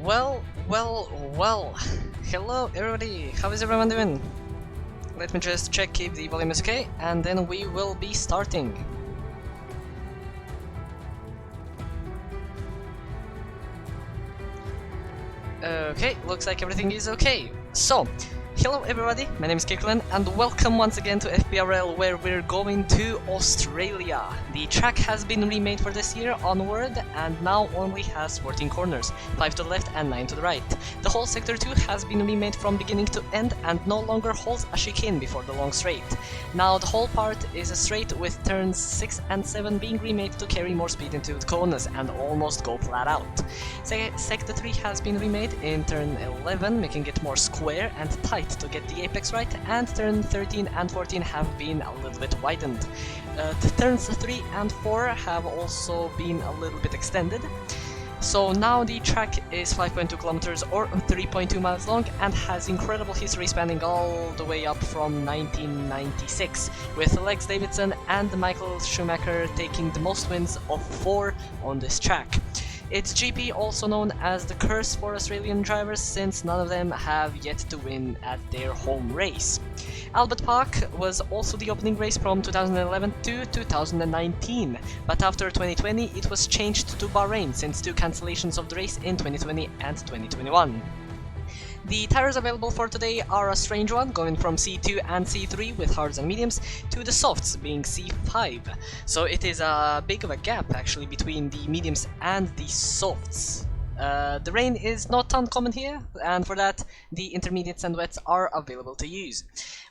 Well. Hello everybody, how is everyone doing? Let me just check if the volume is okay, and then we will be starting. Okay, looks like everything is okay. So, hello everybody, my name is Kirkland, and welcome once again to Fprl, where we're going to Australia. The track has been remade for this year onward, and now only has 14 corners, 5 to the left and 9 to the right. The whole Sector 2 has been remade from beginning to end and no longer holds a chicane before the long straight. Now the whole part is a straight with turns 6 and 7 being remade to carry more speed into the corners and almost go flat out. Sector 3 has been remade in turn 11, making it more square and tight to get the apex right, and turn 13 and 14 have been a little bit widened. The turns 3 and 4 have also been a little bit extended. So now the track is 5.2 kilometers or 3.2 miles long and has incredible history spanning all the way up from 1996, with Lex Davidson and Michael Schumacher taking the most wins of 4 on this track. It's GP, also known as the curse for Australian drivers, since none of them have yet to win at their home race. Albert Park was also the opening race from 2011 to 2019, but after 2020 it was changed to Bahrain since 2 cancellations of the race in 2020 and 2021. The tires available for today are a strange one, going from C2 and C3 with hards and mediums to the softs being C5. So it is a big of a gap actually between the mediums and the softs. The rain is not uncommon here, and for that the intermediates and wets are available to use.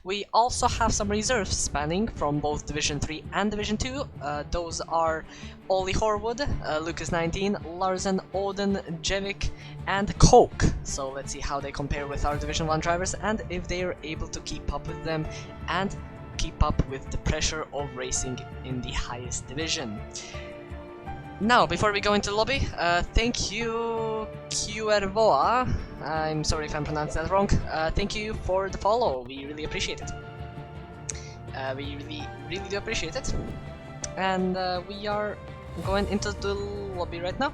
We also have some reserves spanning from both Division 3 and Division 2. Those are Ollie Horwood, Lucas 19, Larsen, Odin, Jevic, and Coke. So let's see how they compare with our Division 1 drivers and if they are able to keep up with them and keep up with the pressure of racing in the highest division. Now, before we go into the lobby, thank you, Cuervoa. I'm sorry if I'm pronouncing that wrong. Thank you for the follow. We really appreciate it. We really do appreciate it. And we are going into the lobby right now.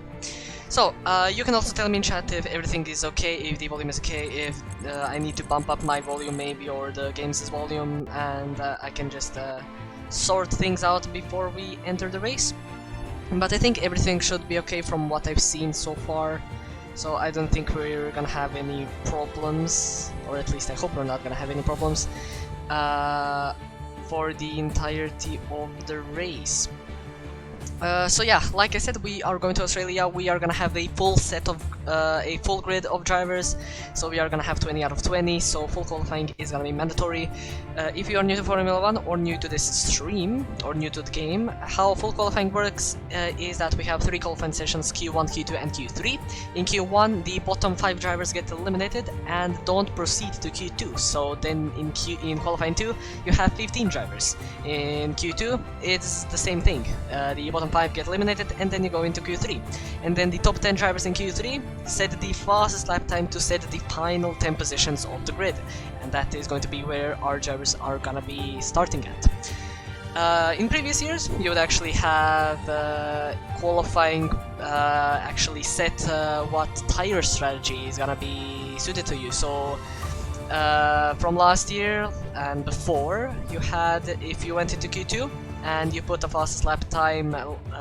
So, you can also tell me in chat if everything is okay, if the volume is okay, if I need to bump up my volume maybe, or the game's volume, and I can just sort things out before we enter the race. But I think everything should be okay from what I've seen so far, so I don't think we're gonna have any problems, or at least I hope we're not gonna have any problems for the entirety of the race. So yeah, like I said, we are going to Australia. We are gonna have a full set of a full grid of drivers, so we are gonna have 20 out of 20, so full qualifying is gonna be mandatory. If you are new to Formula 1 or new to this stream or new to the game, how full qualifying works is that we have 3 qualifying sessions, Q1, Q2 and Q3. In Q1 the bottom 5 drivers get eliminated and don't proceed to Q2, so then in qualifying 2 you have 15 drivers. In Q2 it's the same thing, the bottom 5 get eliminated and then you go into Q3, and then the top 10 drivers in Q3 set the fastest lap time to set the final 10 positions of the grid, and that is going to be where our drivers are gonna be starting at. In previous years you would actually have qualifying actually set what tire strategy is gonna be suited to you. So from last year and before, you had, if you went into Q2 and you put the fastest lap time,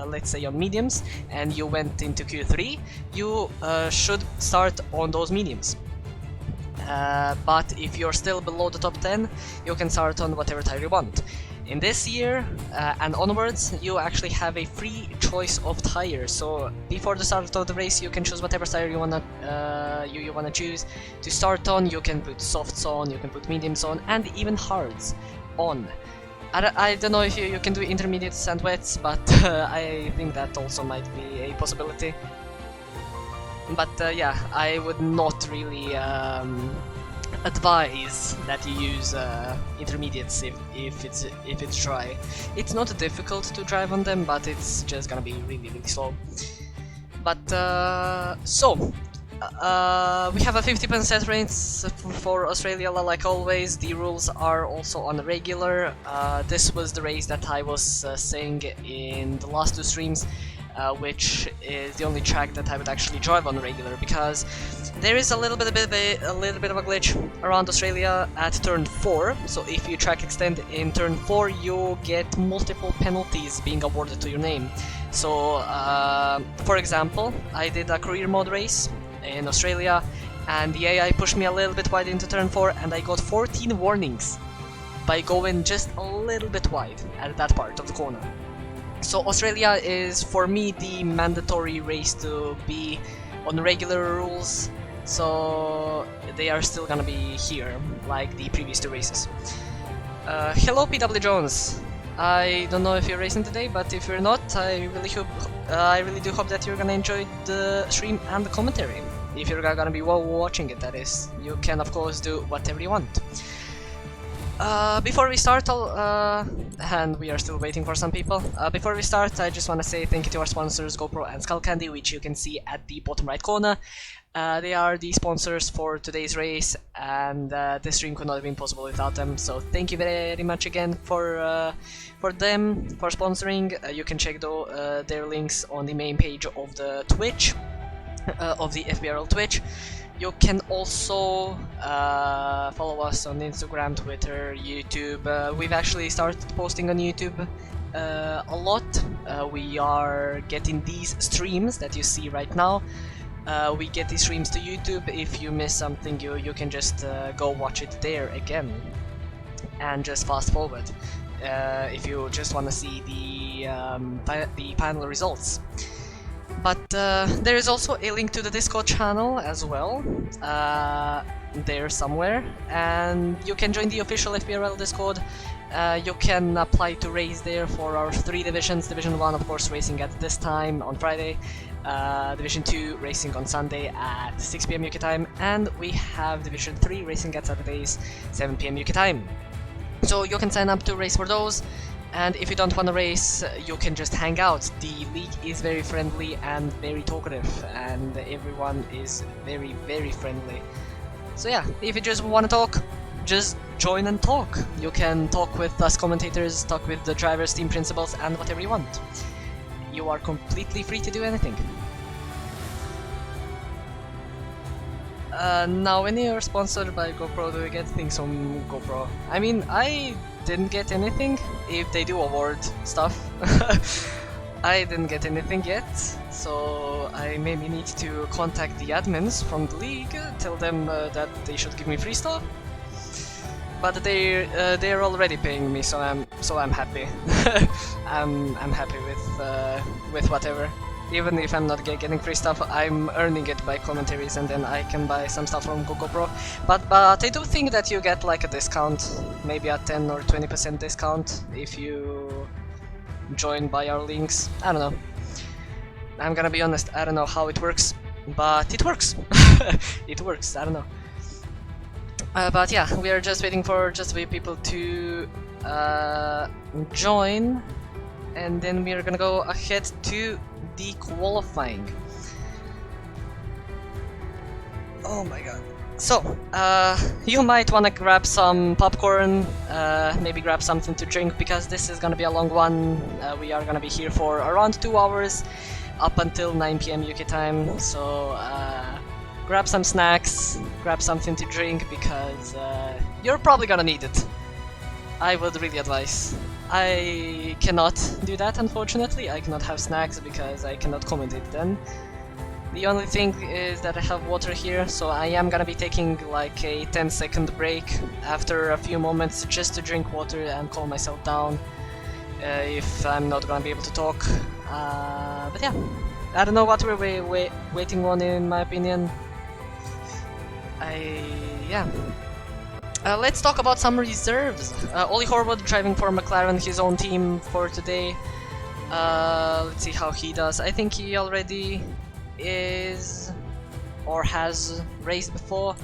let's say on mediums, and you went into Q3, you should start on those mediums. But if you're still below the top 10, you can start on whatever tire you want. In this year and onwards, you actually have a free choice of tires. So before the start of the race, you can choose whatever tire you wanna choose to start on. You can put softs on, you can put mediums on, and even hards on. I don't know if you can do intermediates and wets, but I think that also might be a possibility. But yeah, I would not really advise that you use intermediates if it's dry. It's not difficult to drive on them, but it's just gonna be really slow. But we have a 50% race for Australia, like always. The rules are also on regular. This was the race that I was saying in the last 2 streams. which is the only track that I would actually drive on regular, because there is a little bit of a glitch around Australia at turn 4. So if you track extend in turn 4, you get multiple penalties being awarded to your name. So for example, I did a career mode race in Australia, and the AI pushed me a little bit wide into turn 4, and I got 14 warnings by going just a little bit wide at that part of the corner. So Australia is, for me, the mandatory race to be on regular rules, so they are still gonna be here, like the previous 2 races. Hello PW Jones, I don't know if you're racing today, but if you're not, I really do hope that you're gonna enjoy the stream and the commentary. If you're gonna be watching it, that is. You can of course do whatever you want. Before we start, and we are still waiting for some people. Before we start, I just want to say thank you to our sponsors, GoPro and Skullcandy, which you can see at the bottom right corner. They are the sponsors for today's race, and this stream could not have been possible without them. So thank you very much again for them for sponsoring. You can check their links on the main page of the Twitch, of the Fprl'S Twitch. You can also follow us on Instagram, Twitter, YouTube. We've actually started posting on YouTube a lot. We are getting these streams that you see right now. We get these streams to YouTube. If you miss something, you can just go watch it there again and just fast forward if you just want to see the final results. But there is also a link to the Discord channel as well, there somewhere, and you can join the official Fprl'S Discord. You can apply to race there for our 3 divisions. Division 1, of course, racing at this time on Friday, Division 2 racing on Sunday at 6 PM UK time, and we have Division 3 racing at Saturdays 7 PM UK time. So you can sign up to race for those. And if you don't want to race, you can just hang out. The league is very friendly and very talkative, and everyone is very, very friendly. So yeah, if you just want to talk, just join and talk. You can talk with us commentators, talk with the drivers, team principals, and whatever you want. You are completely free to do anything. Now, when you're sponsored by GoPro, do you get things from GoPro? I mean, I didn't get anything. If they do award stuff, I didn't get anything yet, so I maybe need to contact the admins from the league, tell them that they should give me free stuff. But they're already paying me, so I'm happy. I'm happy with whatever. Even if I'm not getting free stuff, I'm earning it by commentaries, and then I can buy some stuff from GoPro. But I do think that you get like a discount, maybe a 10 or 20% discount if you join by our links. I don't know. I'm gonna be honest, I don't know how it works, but it works. It works, I don't know. But yeah, we are just waiting for people to join, and then we are gonna go ahead to the qualifying. Oh my god. So, you might wanna grab some popcorn, maybe grab something to drink, because this is gonna be a long one. We are gonna be here for around 2 hours, up until 9 PM UK time, so grab some snacks, grab something to drink, because you're probably gonna need it. I would really advise. I cannot do that, unfortunately. I cannot have snacks because I cannot commentate then. The only thing is that I have water here, so I am gonna be taking like a 10-second break after a few moments just to drink water and calm myself down if I'm not gonna be able to talk. But yeah, I don't know what we're waiting on, in my opinion. Yeah. Let's talk about some reserves. Ollie Horwood driving for McLaren, his own team for today. Let's see how he does. I think he already is or has raced before.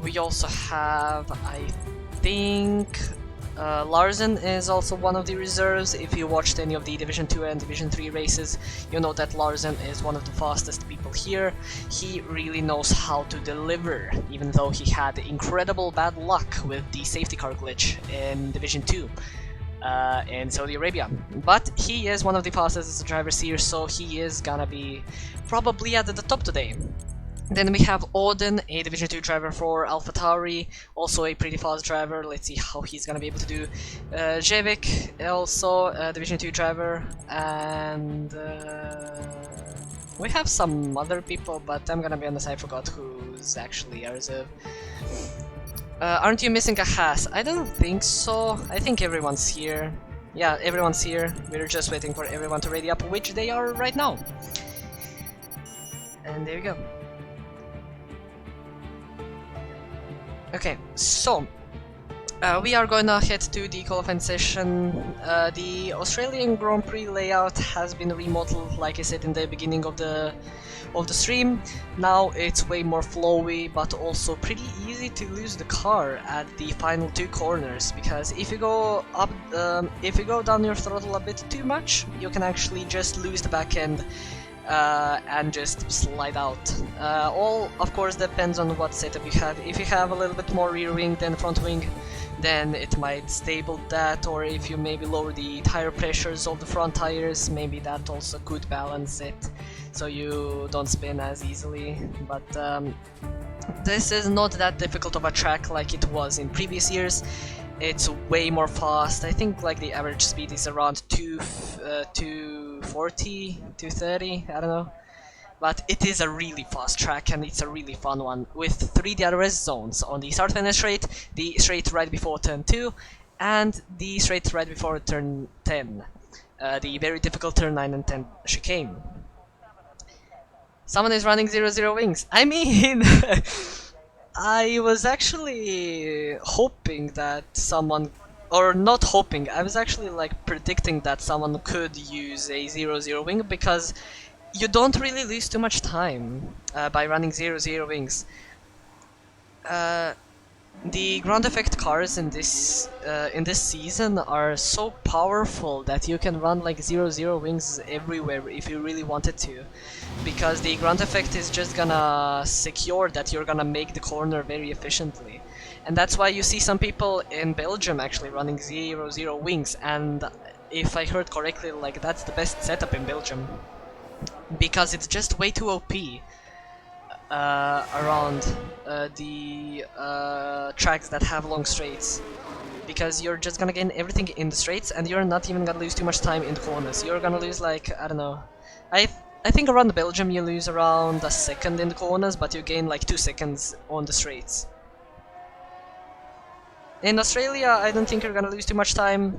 We also have, I think, Larsen is also one of the reserves. If you watched any of the Division 2 and Division 3 races, you know that Larsen is one of the fastest people here. He really knows how to deliver, even though he had incredible bad luck with the safety car glitch in Division 2. in Saudi Arabia. But he is one of the fastest drivers here, so he is gonna be probably at the top today. Then we have Odin, a Division 2 driver for AlphaTauri, also a pretty fast driver. Let's see how he's gonna be able to do. Jevik, also a Division 2 driver, and we have some other people, but I'm gonna be honest, I forgot who's actually a reserve. Aren't you missing a Haas? I don't think so. I think everyone's here. Yeah, everyone's here. We're just waiting for everyone to ready up, which they are right now. And there you go. Okay, so we are gonna head to the qualifying session. The Australian Grand Prix layout has been remodeled, like I said in the beginning of the stream. Now it's way more flowy, but also pretty easy to lose the car at the final 2 corners, because if you go up, if you go down your throttle a bit too much, you can actually just lose the back end. And just slide out. All, of course, depends on what setup you have. If you have a little bit more rear wing than front wing, then it might stable that, or if you maybe lower the tire pressures of the front tires, maybe that also could balance it, so you don't spin as easily. But this is not that difficult of a track like it was in previous years. It's way more fast. I think like the average speed is around 240, 230, I don't know. But it is a really fast track, and it's a really fun one, with 3 DRS zones on the start finish straight, the straight right before turn 2, and the straight right before turn 10. The very difficult turn 9 and 10 chicane. Someone is running 0-0 wings. I mean... I was actually hoping that someone, or not hoping, I was actually like predicting that someone could use a 0-0 wing, because you don't really lose too much time by running 0-0 wings. The ground effect cars in this season are so powerful that you can run like 0-0 wings everywhere if you really wanted to, because the ground effect is just gonna secure that you're gonna make the corner very efficiently. And that's why you see some people in Belgium actually running 0-0 wings, and if I heard correctly, like that's the best setup in Belgium, because it's just way too OP. Around the tracks that have long straights, because you're just gonna gain everything in the straights, and you're not even gonna lose too much time in the corners. You're gonna lose like, I don't know, I think around Belgium you lose around a second in the corners, but you gain like 2 seconds on the straights. In Australia, I don't think you're gonna lose too much time.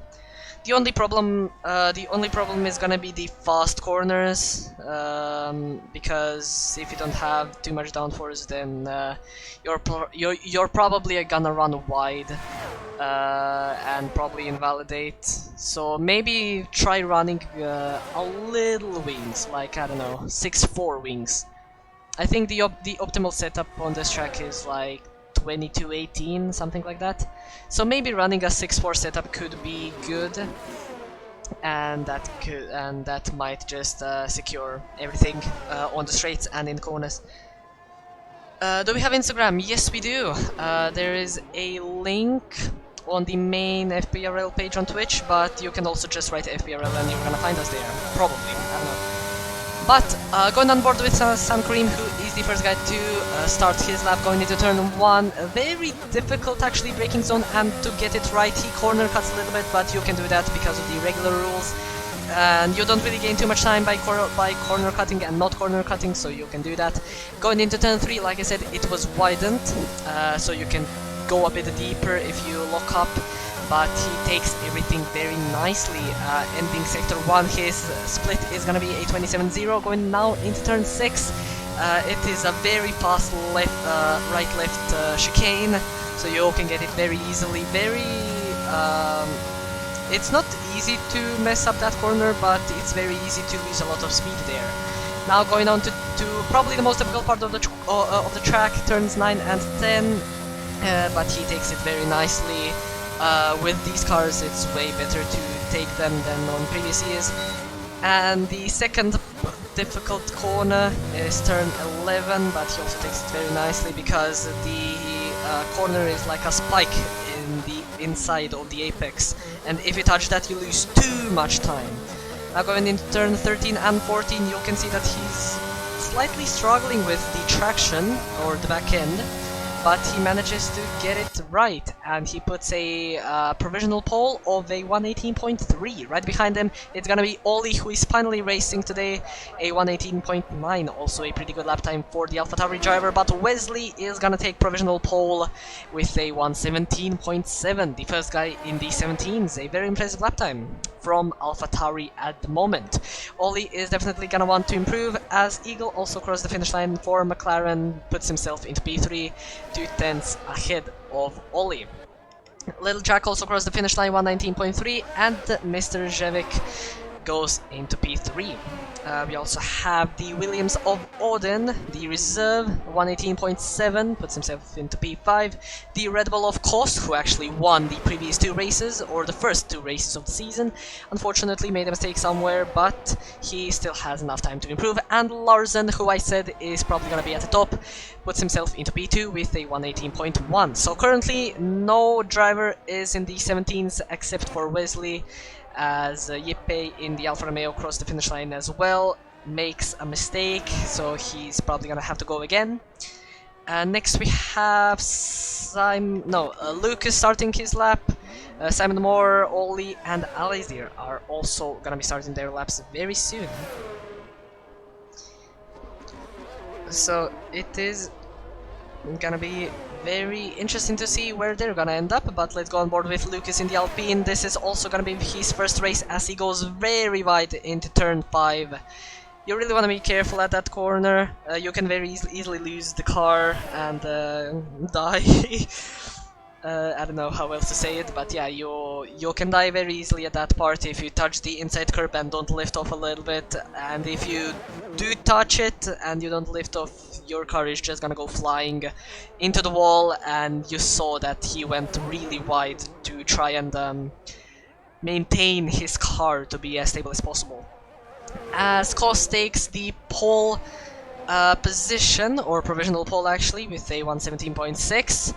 The only problem is gonna be the fast corners, because if you don't have too much downforce, then you're probably gonna run wide and probably invalidate. So maybe try running a little wings, like I don't know, 6-4 wings. I think the optimal setup on this track is like 22-18, something like that. So maybe running a 6-4 setup could be good, and that might just secure everything on the straights and in the corners. Do we have Instagram? Yes, we do. There is a link on the main FPRL page on Twitch, but you can also just write FPRL and you're gonna find us there. Probably, I don't know. But going on board with Sam Kareem, who is the first guy to start his lap going into turn 1. Very difficult actually braking zone, and to get it right he corner cuts a little bit, but you can do that because of the regular rules. And you don't really gain too much time by corner cutting and not corner cutting, so you can do that. Going into turn 3, like I said, it was widened, so you can go a bit deeper if you lock up. But he takes everything very nicely. Ending sector 1, his split is gonna be a 27-0. Going now into turn 6, it is a very fast right-left chicane, so you can get it very easily. It's not easy to mess up that corner, but it's very easy to lose a lot of speed there. Now going on to probably the most difficult part of the track, turns 9 and 10, but he takes it very nicely. With these cars it's way better to take them than on previous years. And the second difficult corner is turn 11, but he also takes it very nicely because the corner is like a spike in the inside of the apex, and if you touch that you lose too much time. Now going into turn 13 and 14, you can see that he's slightly struggling with the traction or the back end, but he manages to get it right, and he puts a provisional pole of a 118.3. Right behind him, it's gonna be Ollie, who is finally racing today, a 118.9, also a pretty good lap time for the AlphaTauri driver, but Wesley is gonna take provisional pole with a 117.7, the first guy in the 17s, a very impressive lap time from AlphaTauri at the moment. Ollie is definitely gonna want to improve, as Eagle also crossed the finish line for McLaren, puts himself into P3, 2/10 ahead of Ollie. Little Jack also crossed the finish line, 119.3, and Mr. Jevic goes into P3. We also have the Williams of Odin, the reserve, 118.7, puts himself into P5. The Red Bull of Kos, who actually won the previous two races, or the first two races of the season, unfortunately made a mistake somewhere, but he still has enough time to improve. And Larsen, who I said is probably going to be at the top, puts himself into P2 with a 118.1. So currently no driver is in the 17s except for Wesley, as Yippei in the Alfa Romeo crossed the finish line as well, makes a mistake, so he's probably gonna have to go again. Next we have Lucas starting his lap. Simon Moore, Ollie, and Alizir are also gonna be starting their laps very soon. So it is gonna be very interesting to see where they're gonna end up, but let's go on board with Lucas in the Alpine. This is also gonna be his first race, as he goes very wide into turn 5. You really want to be careful at that corner. You can very easily lose the car and die. I don't know how else to say it, but yeah, you can die very easily at that part if you touch the inside curb and don't lift off a little bit, and if you do touch it and you don't lift off, your car is just gonna go flying into the wall, and you saw that he went really wide to try and maintain his car to be as stable as possible. As Kos takes the pole position, or provisional pole actually, with a 117.6,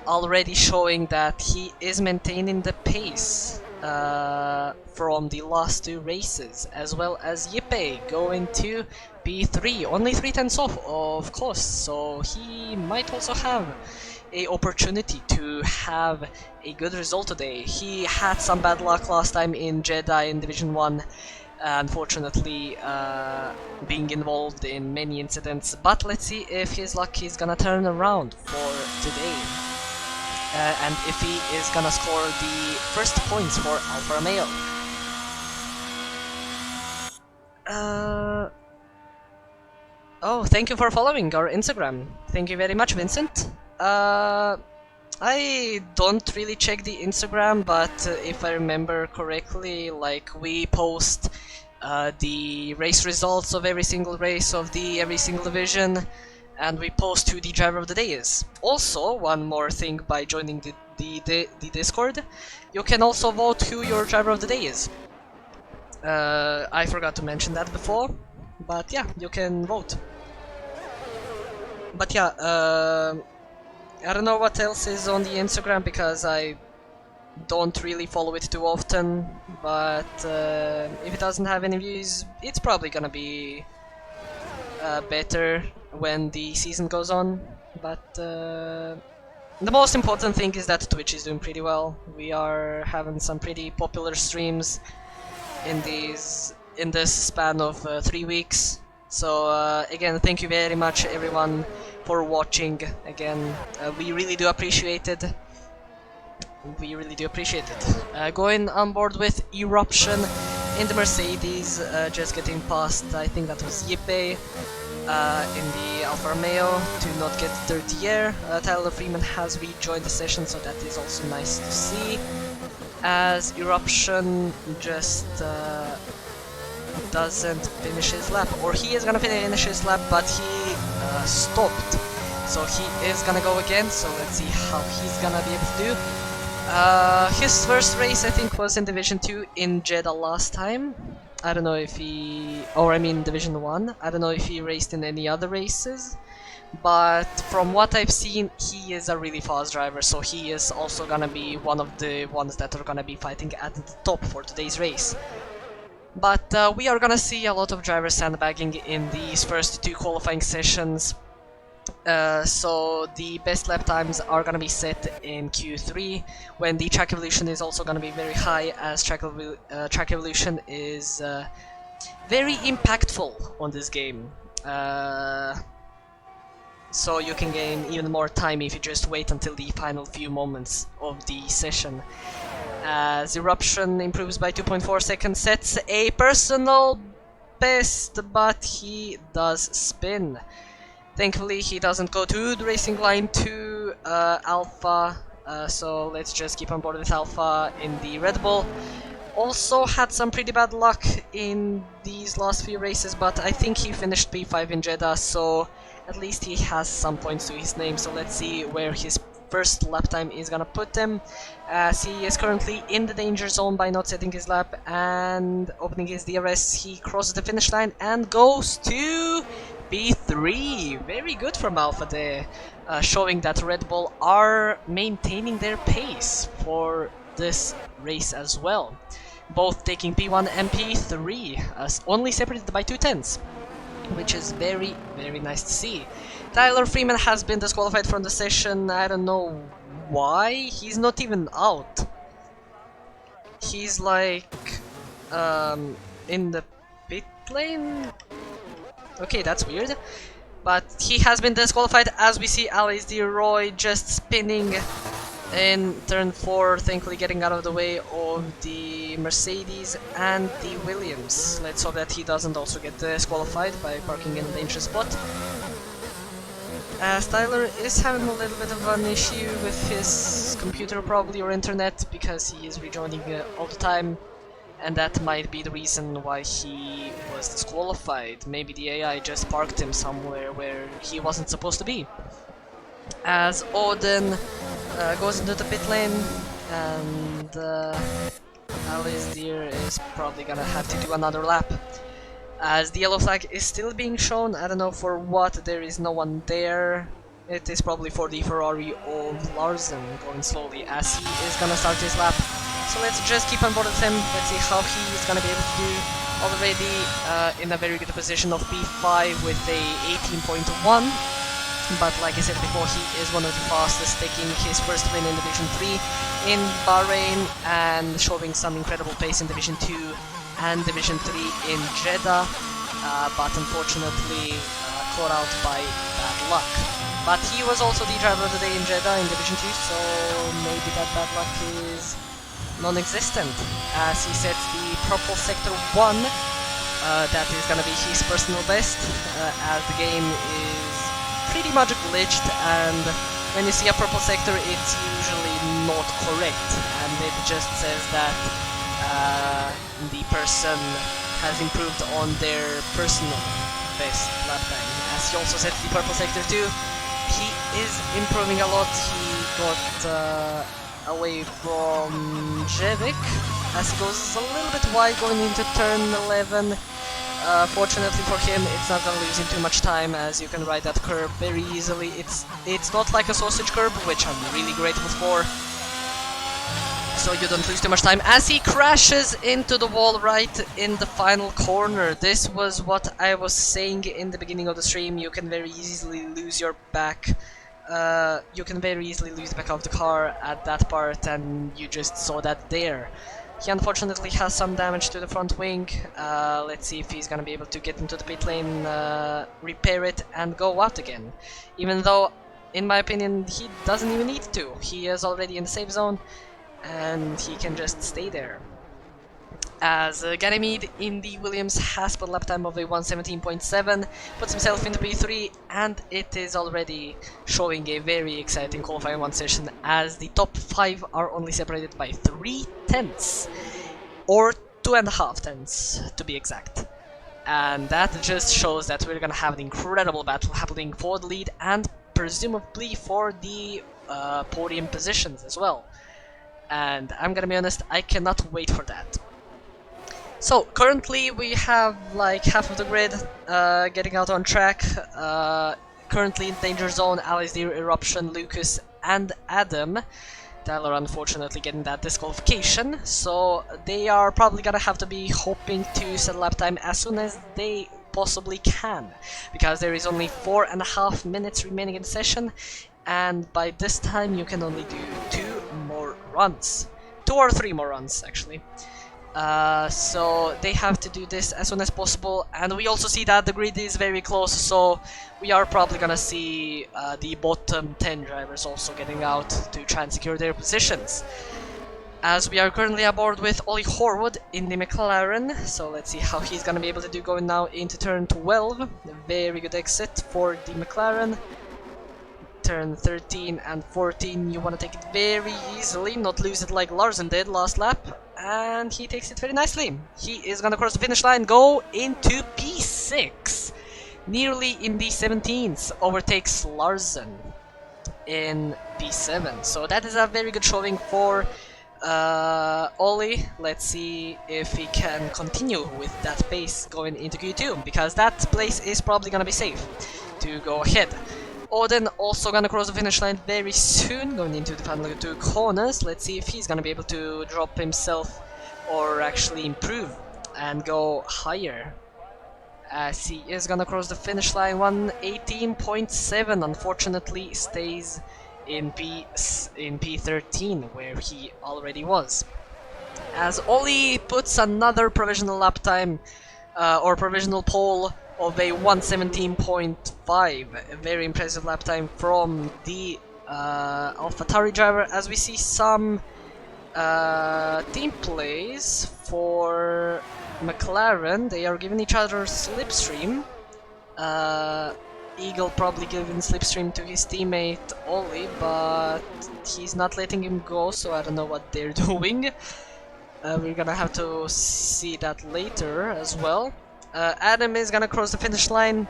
already showing that he is maintaining the pace from the last two races, as well as Yippei going to P3, only 3/10 off of course, so he might also have a opportunity to have a good result today. He had some bad luck last time in Jeddah in Division 1, unfortunately being involved in many incidents, but let's see if his luck is gonna turn around for today, and if he is gonna score the first points for Alfa Romeo. Oh, thank you for following our Instagram. Thank you very much, Vincent. I don't really check the Instagram, but if I remember correctly, like, we post the race results of every single race of every single division, and we post who the driver of the day is. Also, one more thing, by joining the Discord, you can also vote who your driver of the day is. I forgot to mention that before, but yeah, you can vote. But yeah, I don't know what else is on the Instagram, because I don't really follow it too often, but if it doesn't have any views, it's probably gonna be better when the season goes on. But the most important thing is that Twitch is doing pretty well. We are having some pretty popular streams in this span of 3 weeks. So again, thank you very much everyone for watching. Again, we really do appreciate it. We really do appreciate it. Going on board with Eruption in the Mercedes, just getting past, I think that was Yippei in the Alfa Romeo to not get dirty air. Tyler Freeman has rejoined the session, so that is also nice to see. As Eruption just doesn't finish his lap, or he is gonna finish his lap, but he stopped, so he is gonna go again. So let's see how he's gonna be able to do. His first race, I think, was in Division 2 in Jeddah last time. I don't know if he, or I mean Division 1, I don't know if he raced in any other races, but from what I've seen, he is a really fast driver, so he is also gonna be one of the ones that are gonna be fighting at the top for today's race. But we are gonna see a lot of drivers sandbagging in these first two qualifying sessions. So the best lap times are gonna be set in Q3, when the track evolution is also gonna be very high, as track evolution is very impactful on this game. So you can gain even more time if you just wait until the final few moments of the session. As Eruption improves by 2.4 seconds, sets a personal best, but he does spin. Thankfully, he doesn't go to the racing line to Alpha, so let's just keep on board with Alpha in the Red Bull. Also had some pretty bad luck in these last few races, but I think he finished P5 in Jeddah, so at least he has some points to his name. So let's see where his first lap time is gonna put him, as he is currently in the danger zone by not setting his lap and opening his DRS. He crosses the finish line and goes to P3. Very good from Alpha there, showing that Red Bull are maintaining their pace for this race as well. Both taking P1 and P3, only separated by 2/10, which is very, very nice to see. Tyler Freeman has been disqualified from the session. I don't know why. He's not even out. He's like in the pit lane. Okay, that's weird. But he has been disqualified, as we see Alice DeRoy just spinning in turn 4, thankfully getting out of the way of the Mercedes and the Williams. Let's hope that he doesn't also get disqualified by parking in a dangerous spot. As Tyler is having a little bit of an issue with his computer probably, or internet, because he is rejoining all the time, and that might be the reason why he was disqualified. Maybe the AI just parked him somewhere where he wasn't supposed to be. As Odin goes into the pit lane, and Alice Deer is probably gonna have to do another lap. As the yellow flag is still being shown, I don't know for what, there is no one there. It is probably for the Ferrari of Larsen going slowly, as he is gonna start his lap. So let's just keep on board with him. Let's see how he is gonna be able to do. Already in a very good position of P5 with a 18.1. But like I said before, he is one of the fastest, taking his first win in Division 3 in Bahrain and showing some incredible pace in Division 2 and Division 3 in Jeddah, but unfortunately caught out by bad luck. But he was also the driver of the day in Jeddah in Division 2, so maybe that bad luck is non-existent, as he sets the purple sector 1. That is gonna be his personal best, as the game is pretty much glitched, and when you see a purple sector, it's usually not correct, and it just says that the person has improved on their personal best lap time. As he also sets the purple sector 2, he is improving a lot. He got away from Jevic, as he goes a little bit wide going into turn 11. Fortunately for him, it's not gonna lose him too much time, as you can ride that curb very easily. It's not like a sausage curb, which I'm really grateful for, so you don't lose too much time, as he crashes into the wall right in the final corner. This was what I was saying in the beginning of the stream. You can very easily lose your back. You can very easily lose the back of the car at that part, and you just saw that there. He unfortunately has some damage to the front wing. Let's see if he's gonna be able to get into the pit lane, repair it, and go out again. Even though, in my opinion, he doesn't even need to. He is already in the safe zone, and he can just stay there. As Ganymede in the Williams has put a lap time of a 1:17.7, puts himself into P3, and it is already showing a very exciting qualifying 1 session, as the top 5 are only separated by 3/10, or 2.5 to be exact. And that just shows that we're gonna have an incredible battle happening for the lead, and presumably for the podium positions as well. And I'm gonna be honest, I cannot wait for that. So currently we have like half of the grid getting out on track. currently in danger zone: Alizir, Eruption, Lucas, and Adam. Tyler unfortunately getting that disqualification, so they are probably gonna have to be hoping to set lap time as soon as they possibly can, because there is only 4.5 minutes remaining in the session, and by this time you can only do 2 more runs. 2 or 3 more runs, actually. So they have to do this as soon as possible, and we also see that the grid is very close, so we are probably gonna see the bottom 10 drivers also getting out to try and secure their positions. As we are currently aboard with Ollie Horwood in the McLaren, so let's see how he's gonna be able to do going now into turn 12. A very good exit for the McLaren. Turn 13 and 14, you want to take it very easily, not lose it like Larsen did last lap, and he takes it very nicely. He is gonna cross the finish line, go into P6, nearly in the 17th, overtakes Larsen in P7, so that is a very good showing for Ollie. Let's see if he can continue with that pace going into Q2, because that place is probably gonna be safe to go ahead. Odin also gonna cross the finish line very soon, going into the final 2 corners. Let's see if he's gonna be able to drop himself or actually improve and go higher, as he is gonna cross the finish line. 118.7 unfortunately stays in P13 where he already was, as Ollie puts another provisional lap time or provisional pole of a 117.5, a very impressive lap time from the AlphaTauri driver, as we see some team plays for McLaren. They are giving each other slipstream. Eagle probably giving slipstream to his teammate Ollie, but he's not letting him go, so I don't know what they're doing. We're gonna have to see that later as well. Adam is gonna cross the finish line,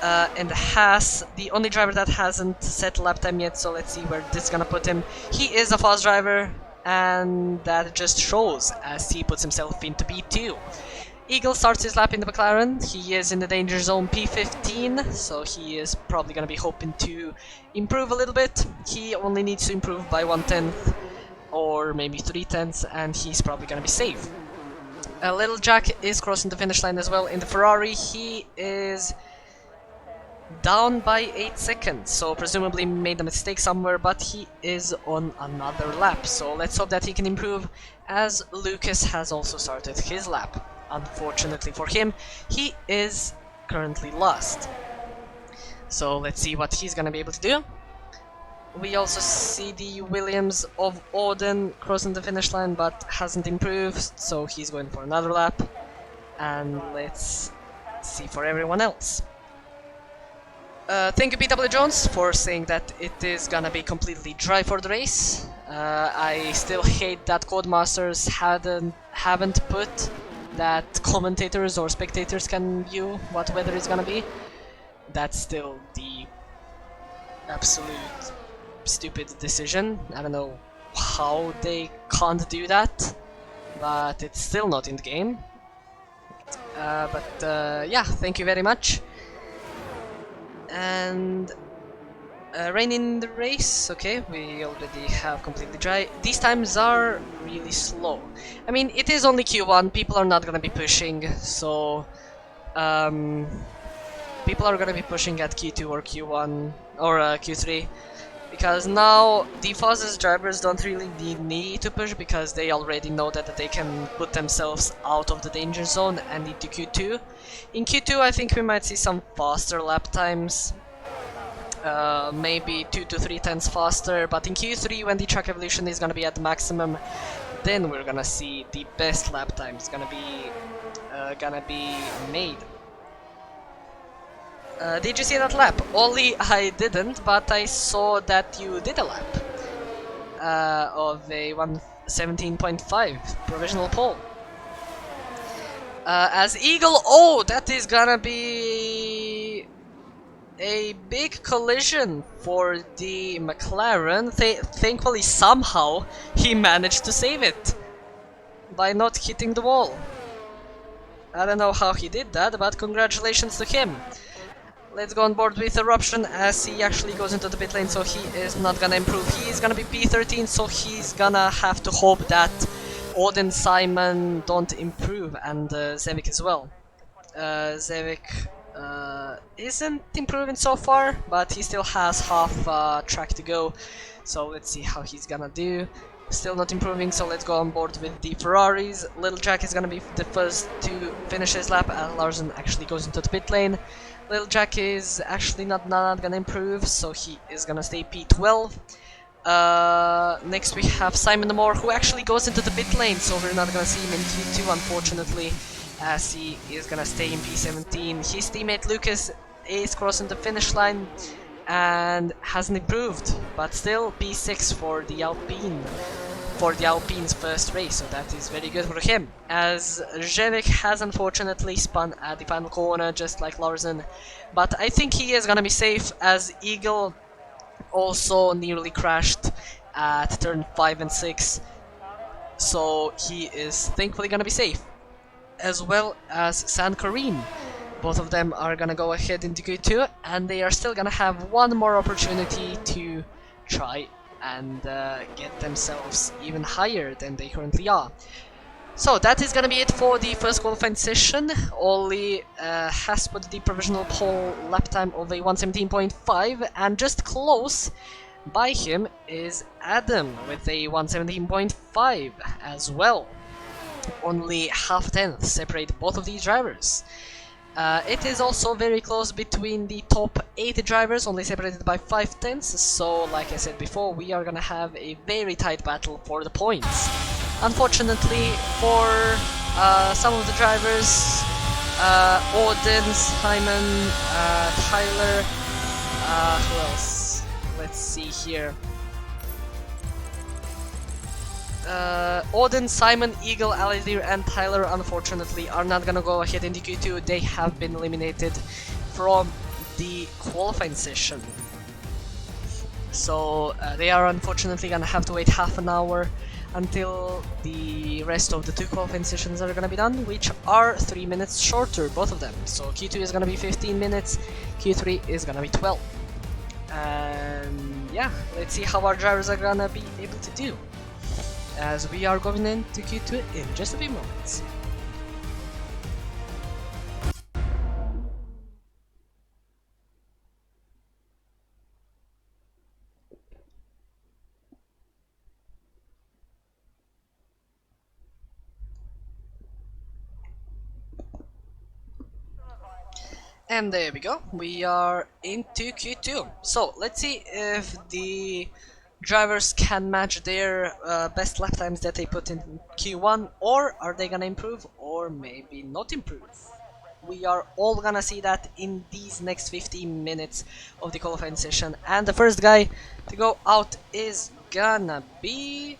and Haas, the only driver that hasn't set lap time yet, so let's see where this is gonna put him. He is a fast driver, and that just shows as he puts himself into P2. Eagle starts his lap in the McLaren. He is in the danger zone P15, so he is probably gonna be hoping to improve a little bit. He only needs to improve by 1/10 or maybe 3/10, and he's probably gonna be safe. Little Jack is crossing the finish line as well in the Ferrari. He is down by 8 seconds, so presumably made a mistake somewhere, but he is on another lap, so let's hope that he can improve, as Lucas has also started his lap. Unfortunately for him, he is currently lost, so let's see what he's gonna be able to do. We also see the Williams of Odin crossing the finish line, but hasn't improved, so he's going for another lap. And let's see for everyone else. Thank you PW Jones for saying that it is gonna be completely dry for the race. I still hate that Codemasters haven't put that commentators or spectators can view what weather is gonna be. That's still the absolute stupid decision. I don't know how they can't do that, but it's still not in the game. Yeah, thank you very much. And rain in the race, okay, we already have completely dry. These times are really slow. I mean, it is only Q1, people are not gonna be pushing, so people are gonna be pushing at Q2 or Q1 or Q3. Because now the fastest drivers don't really need to push, because they already know that they can put themselves out of the danger zone and into Q2. In Q2 I think we might see some faster lap times, maybe 2 to 3/10 faster, but in Q3 when the track evolution is gonna be at the maximum, then we're gonna see the best lap times gonna be made. Did you see that lap? Ollie, I didn't, but I saw that you did a lap of a 117.5 provisional pole. As Eagle, oh, that is gonna be a big collision for the McLaren. Thankfully, somehow, he managed to save it by not hitting the wall. I don't know how he did that, but congratulations to him. let's go on board with Eruption as he actually goes into the pit lane, so he is not gonna improve. He is gonna be P13, so he's gonna have to hope that Odin, Simon don't improve, and Zevik as well. Zevik isn't improving so far, but he still has half track to go, so let's see how he's gonna do. Still not improving, so let's go on board with the Ferraris. Little Jack is gonna be the first to finish his lap, and Larsen actually goes into the pit lane. Little Jack is actually not gonna improve, so he is gonna stay P12. Next we have Simon the Moore, who actually goes into the pit lane, so we're not gonna see him in Q2 unfortunately, as he is gonna stay in P17. His teammate Lucas is crossing the finish line and hasn't improved, but still P6 for the Alpine's first race, so that is very good for him. As Zevik has unfortunately spun at the final corner just like Larsen, but I think he is gonna be safe, as Eagle also nearly crashed at turn 5 and 6, so he is thankfully gonna be safe, as well as San Kareem. Both of them are gonna go ahead into Q2, and they are still gonna have one more opportunity to try and get themselves even higher than they currently are. So that is gonna be it for the first qualifying session. Oli has put the provisional pole lap time of a 117.5, and just close by him is Adam with a 117.5 as well. Only half tenth separate both of these drivers. It is also very close between the top 8 drivers, only separated by 5 tenths, so like I said before, we are gonna have a very tight battle for the points. Unfortunately for some of the drivers, Odin, Simon, Tyler, who else? Let's see here. Odin, Simon, Eagle, Alistair, and Tyler unfortunately are not gonna go ahead in the Q2. They have been eliminated from the qualifying session. So they are unfortunately gonna have to wait half an hour until the rest of the 2 qualifying sessions are gonna be done, which are 3 minutes shorter, both of them. So Q2 is gonna be 15 minutes, Q3 is gonna be 12. And yeah, let's see how our drivers are gonna be able to do, as we are going into Q2 in just a few moments. And there we go, we are into Q2. So let's see if the drivers can match their best lap times that they put in Q1, or are they gonna improve, or maybe not improve. We are all gonna see that in these next 15 minutes of the qualifying session, and the first guy to go out is gonna be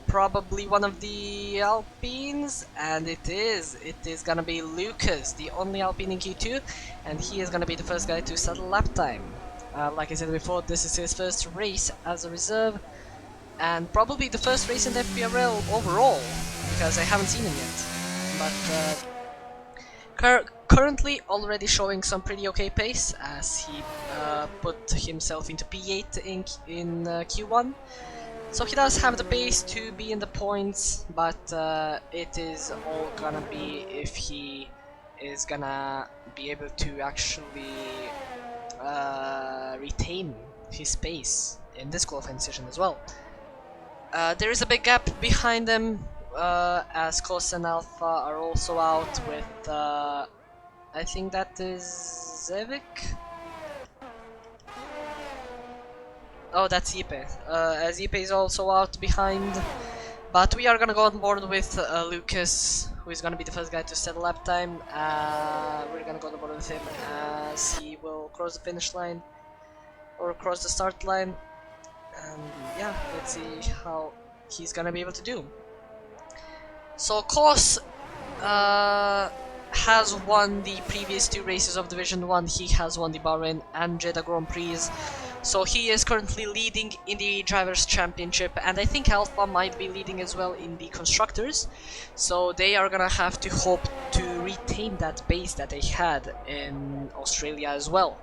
probably one of the Alpines, and it is gonna be Lucas, the only Alpine in Q2, and he is gonna be the first guy to settle lap time. Like I said before, this is his first race as a reserve, and probably the first race in the FPRL overall, because I haven't seen him yet. But currently already showing some pretty okay pace, as he put himself into P8 in Q1. So he does have the pace to be in the points, but it is all gonna be if he is gonna be able to actually retain his pace in this qualifying session as well. There is a big gap behind them, as Kos and Alpha are also out with, I think that is Zevik? Oh, that's Ipe. As Ipe is also out behind, but we are gonna go on board with Lucas, who is gonna be the first guy to set lap time. We're gonna go on board with him as he will cross the finish line, or cross the start line, and yeah, let's see how he's gonna be able to do. So Kos has won the previous 2 races of Division 1, he has won the Bahrain and Jeddah Grand Prix, so he is currently leading in the Drivers' Championship, and I think Alpha might be leading as well in the Constructors, so they are gonna have to hope to retain that base that they had in Australia as well.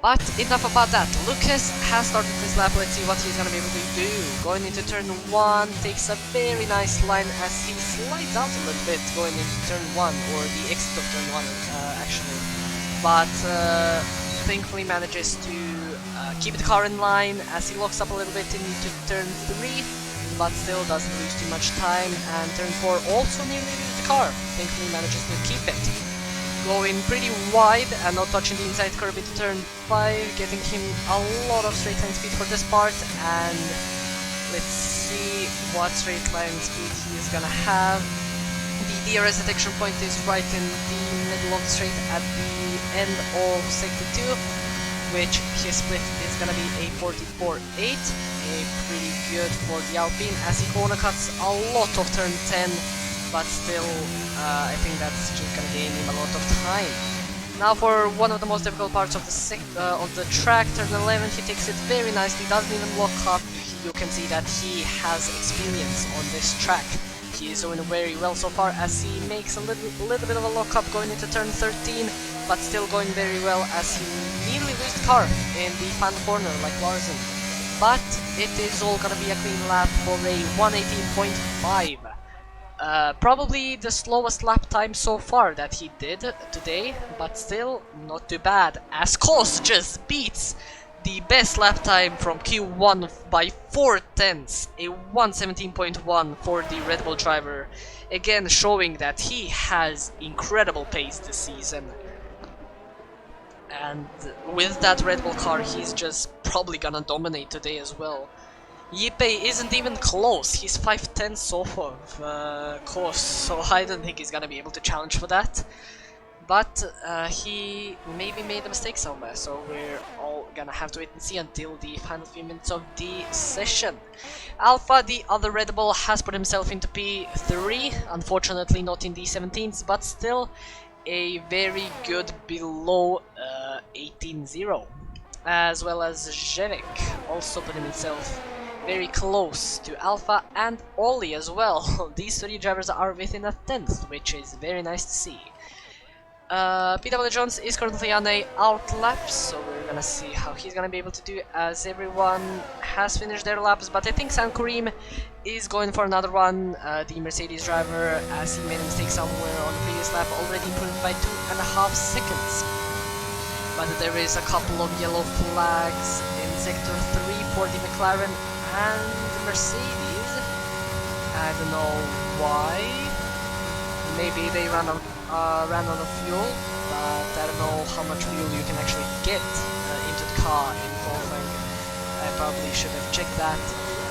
But enough about that. Lucas has started his lap. Let's see what he's gonna be able to do. Going into turn 1, takes a very nice line as he slides out a little bit going into turn 1, or the exit of turn 1 actually. But thankfully manages to keep the car in line as he locks up a little bit into turn 3, but still doesn't lose too much time. And turn 4 also nearly loses the car. Thankfully manages to keep it. Going pretty wide and not touching the inside curb into turn 5, getting him a lot of straight line speed for this part. And let's see what straight line speed he's gonna have. The DRS detection point is right in the middle of the straight at the end of sector 2, which his split is gonna be a 44.8, a pretty good for the Alpine as he corner cuts a lot of turn 10. But still, I think that's just gonna gain him a lot of time. Now for one of the most difficult parts of the track, turn 11, he takes it very nicely, doesn't even lock up. You can see that he has experience on this track. He is doing very well so far as he makes a little bit of a lock up going into turn 13, but still going very well as he nearly loses the car in the final corner like Larsen. But it is all gonna be a clean lap for a 118.5. Probably the slowest lap time so far that he did today, but still not too bad, as Kos just beats the best lap time from Q1 by 4/10, a 117.1 for the Red Bull driver, again showing that he has incredible pace this season. And with that Red Bull car, he's just probably gonna dominate today as well. Yippei isn't even close, he's 5/10 off of Kos, so I don't think he's gonna be able to challenge for that. But he maybe made a mistake somewhere, so we're all gonna have to wait and see until the final few minutes of the session. Alpha, the other Red Bull, has put himself into P3, unfortunately not in the 17s, but still a very good below 18.0. As well as Jevik also put himself very close to Alpha, and Ollie as well. These three drivers are within a 10th, which is very nice to see. PW Jones is currently on a out lap, so we're gonna see how he's gonna be able to do as everyone has finished their laps, but I think San Kareem is going for another one. The Mercedes driver, as he made a mistake somewhere on the previous lap, already improved by 2.5 seconds. But there is a couple of yellow flags in sector 3 for the McLaren and Mercedes. I don't know why. Maybe they ran out of fuel, but I don't know how much fuel you can actually get into the car in qualifying. I probably should have checked that.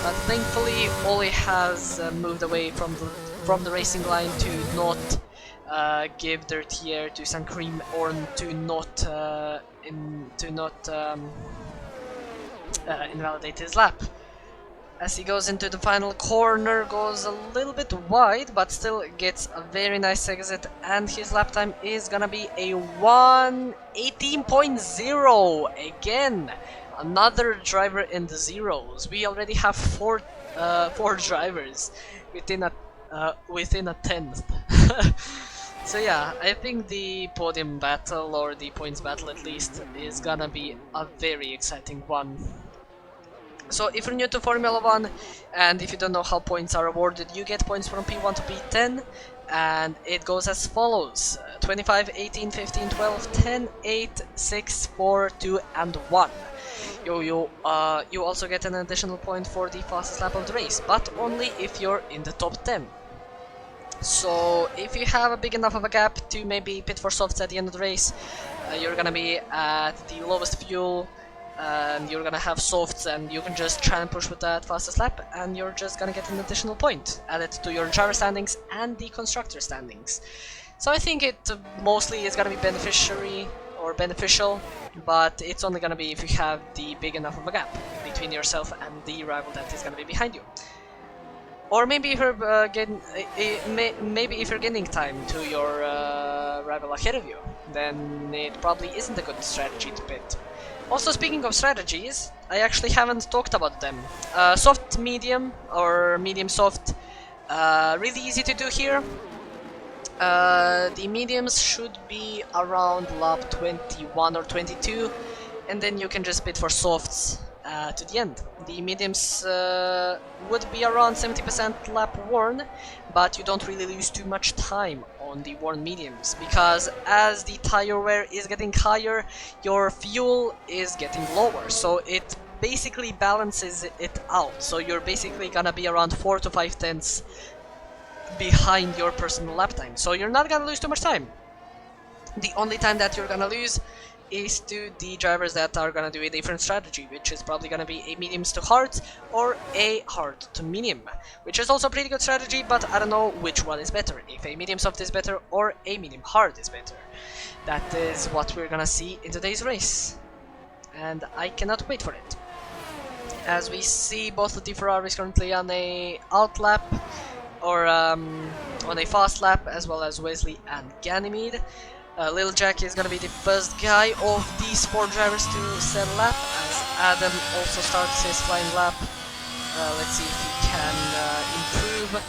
But thankfully, Ollie has moved away from the racing line to not give dirty air to San Kareem, or to not invalidate his lap. As he goes into the final corner, goes a little bit wide, but still gets a very nice exit, and his lap time is gonna be a 1:18.0. Again, another driver in the zeros. We already have four drivers within a 10th. So yeah, I think the podium battle, or the points battle at least, is gonna be a very exciting one. So if you're new to Formula 1, and if you don't know how points are awarded, you get points from P1 to P10, and it goes as follows: 25, 18, 15, 12, 10, 8, 6, 4, 2, and 1. You also get an additional point for the fastest lap of the race, but only if you're in the top 10. So if you have a big enough of a gap to maybe pit for softs at the end of the race, you're gonna be at the lowest fuel, and you're gonna have softs, and you can just try and push with that fastest lap, and you're just gonna get an additional point added to your driver standings and the constructor standings. So I think it mostly is gonna be beneficial, but it's only gonna be if you have the big enough of a gap between yourself and the rival that is gonna be behind you. Or maybe if you're maybe if you're gaining time to your rival ahead of you, then it probably isn't a good strategy to pit. Also, speaking of strategies, I actually haven't talked about them. Soft medium, or medium soft, really easy to do here. The mediums should be around lap 21 or 22, and then you can just bid for softs to the end. The mediums would be around 70% lap worn, but you don't really lose too much time on the worn mediums, because as the tire wear is getting higher, your fuel is getting lower, so it basically balances it out. So you're basically gonna be around 4 to 5 tenths behind your personal lap time, so you're not gonna lose too much time. The only time that you're gonna lose is to the drivers that are gonna do a different strategy, which is probably gonna be a mediums to hard or a hard to medium, which is also a pretty good strategy, but I don't know which one is better, if a medium soft is better or a medium hard is better. That is what we're gonna see in today's race, and I cannot wait for it. As we see, both of the Ferraris currently on a out lap, or on a fast lap, as well as Wesley and Ganymede. Lil Jack is gonna be the first guy of these 4 drivers to set a lap, as Adam also starts his flying lap. Let's see if he can improve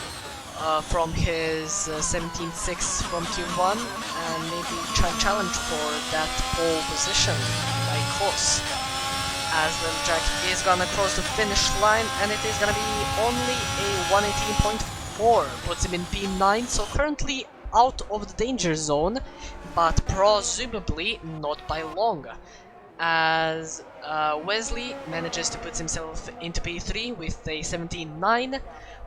from his 17.6 from Q1 and maybe try and challenge for that pole position by course. As Lil Jack is gonna cross the finish line, and it is gonna be only a 118.4, puts him in P9, so currently out of the danger zone, but presumably not by long, as Wesley manages to put himself into P3 with a 17.9.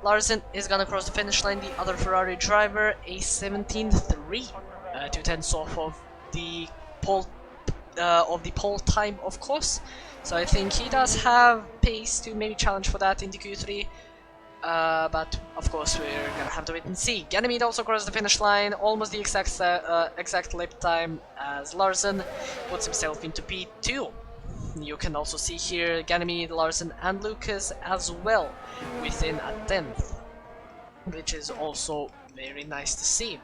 Larsen is gonna cross the finish line, the other Ferrari driver, a 17.3, 2 tenths off of the pole time, of course. So I think he does have pace to maybe challenge for that into Q3. But of course we're gonna have to wait and see. Ganymede also crossed the finish line, almost the exact lap time as Larsen puts himself into P2. You can also see here Ganymede, Larsen and Lucas as well within a 10th, which is also very nice to see.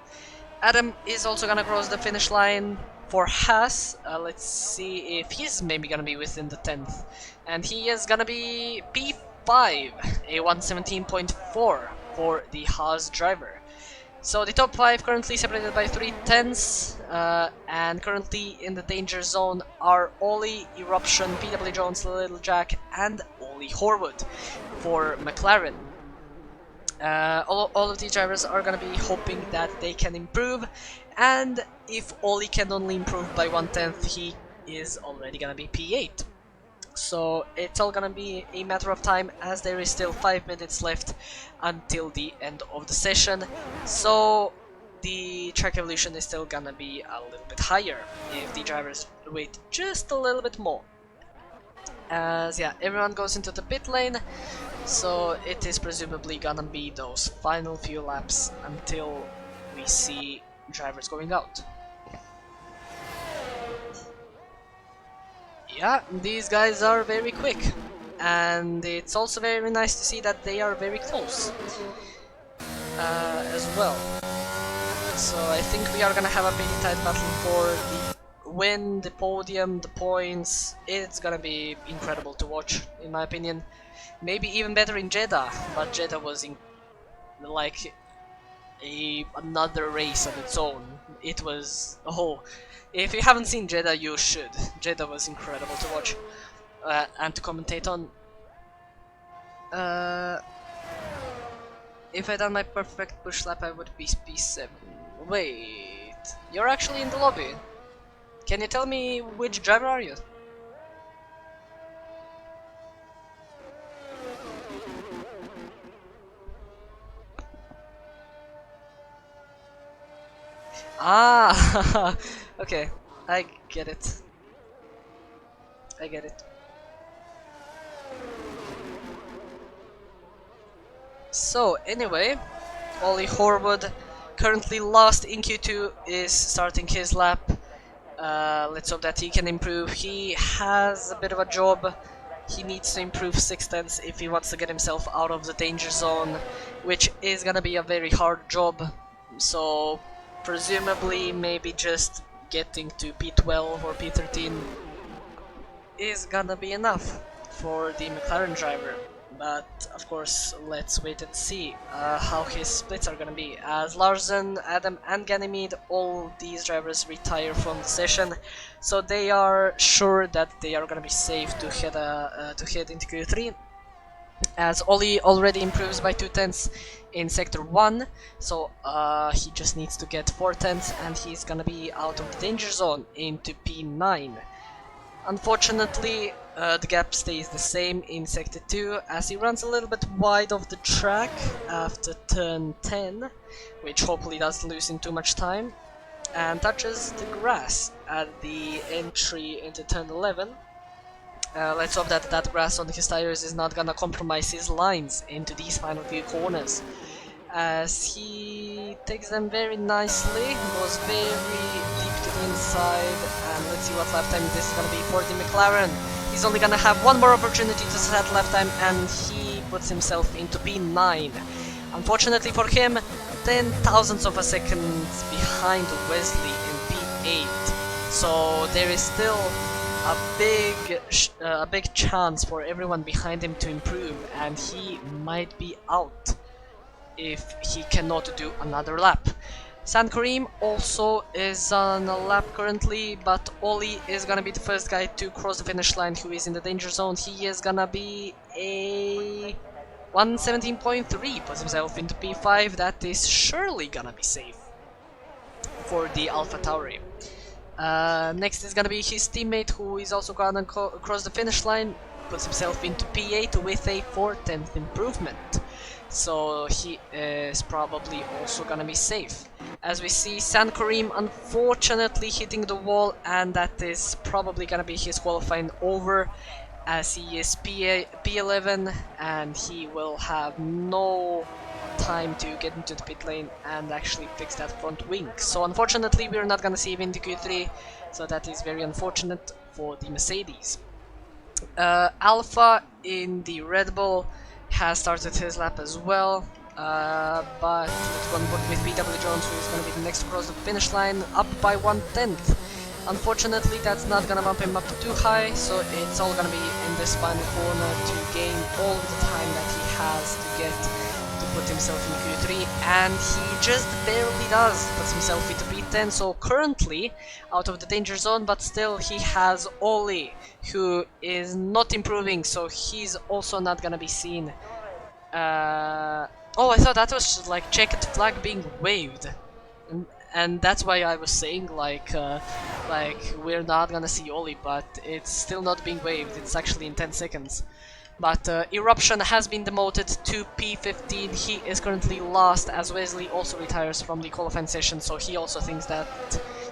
Adam is also gonna cross the finish line for Haas. Let's see if he's maybe gonna be within the 10th, and he is gonna be P5, a 117.4 for the Haas driver. So the top 5 currently separated by 3 tenths, and currently in the danger zone are Ollie, Eruption, PW Jones, Little Jack and Ollie Horwood for McLaren. All of these drivers are going to be hoping that they can improve, and if Ollie can only improve by 1/10, he is already going to be P8. So it's all going to be a matter of time, as there is still 5 minutes left until the end of the session, so the track evolution is still going to be a little bit higher if the drivers wait just a little bit more. As yeah, everyone goes into the pit lane, so it is presumably gonna be those final few laps until we see drivers going out. Yeah, these guys are very quick, and it's also very nice to see that they are very close as well. So I think we are gonna have a pretty tight battle for the win, the podium, the points. It's gonna be incredible to watch, in my opinion. Maybe even better in Jeddah, but Jeddah was like another race on its own. It was, oh, if you haven't seen Jeddah, you should. Jeddah was incredible to watch and to commentate on. If I done my perfect push lap, I would be P7. Wait, you're actually in the lobby. Can you tell me which driver are you? Ah, okay, I get it. I get it. So anyway, Ollie Horwood, currently last in Q2, is starting his lap. Let's hope that he can improve. He has a bit of a job. He needs to improve 6 tenths if he wants to get himself out of the danger zone, which is gonna be a very hard job. So presumably maybe just getting to P12 or P13 is gonna be enough for the McLaren driver. but of course let's wait and see how his splits are gonna be, as Larsen, Adam and Ganymede, all these drivers retire from the session, so they are sure that they are gonna be safe to head into Q3, as Oli already improves by 2/10 in sector 1, so he just needs to get 4/10 and he's gonna be out of the danger zone into P9. Unfortunately, the gap stays the same in sector 2 as he runs a little bit wide of the track after turn 10, which hopefully doesn't lose him too much time, and touches the grass at the entry into turn 11. Let's hope that that grass on his tires is not gonna compromise his lines into these final few corners, as he takes them very nicely, goes very deep to the inside, and let's see what lap time this is gonna be for the McLaren. He's only gonna have one more opportunity to set lap time, and he puts himself into P9. Unfortunately for him, 10 thousandths of a second behind Wesley in P8, so there is still a big chance for everyone behind him to improve, and he might be out if he cannot do another lap. San Kareem also is on a lap currently, but Oli is gonna be the first guy to cross the finish line who is in the danger zone. He is gonna be a 117.3, puts himself into P5. That is surely gonna be safe for the Alpha Tauri. Next is gonna be his teammate, who is also gonna cross the finish line, puts himself into P8 with a 4/10 improvement. So he is probably also gonna be safe. As we see San Kareem unfortunately hitting the wall, and that is probably gonna be his qualifying over, as he is P11 and he will have no time to get into the pit lane and actually fix that front wing. So unfortunately we're not gonna see him in the Q3, so that is very unfortunate for the Mercedes. Alpha in the Red Bull has started his lap as well, but let's go and work with PW Jones, who is going to be the next to cross the finish line, up by 1/10. Unfortunately, that's not going to bump him up too high, so it's all going to be in this final corner to gain all the time that he has to get to put himself in Q3, and he just barely does, puts himself into P10, so currently out of the danger zone, but still he has Oli, who is not improving, so he's also not gonna be seen. Oh, I thought that was like checkered flag being waved, and that's why I was saying like we're not gonna see Oli, but it's still not being waved. It's actually in 10 seconds. But Eruption has been demoted to P15. He is currently last, as Wesley also retires from the qualifying session, so he also thinks that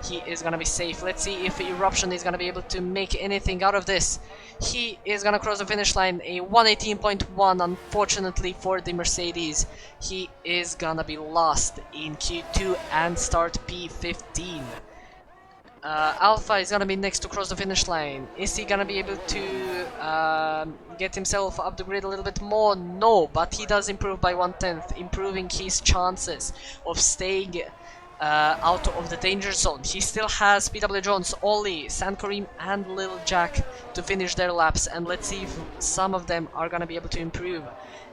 he is gonna be safe. Let's see if Eruption is gonna be able to make anything out of this. He is gonna cross the finish line, a 118.1. Unfortunately for the Mercedes, he is gonna be lost in Q2 and start P15. Alpha is gonna be next to cross the finish line. Is he gonna be able to get himself up the grid a little bit more? No, but he does improve by 1/10, improving his chances of staying out of the danger zone. He still has PW Jones, Oli, San Kareem and Lil Jack to finish their laps, and let's see if some of them are gonna be able to improve.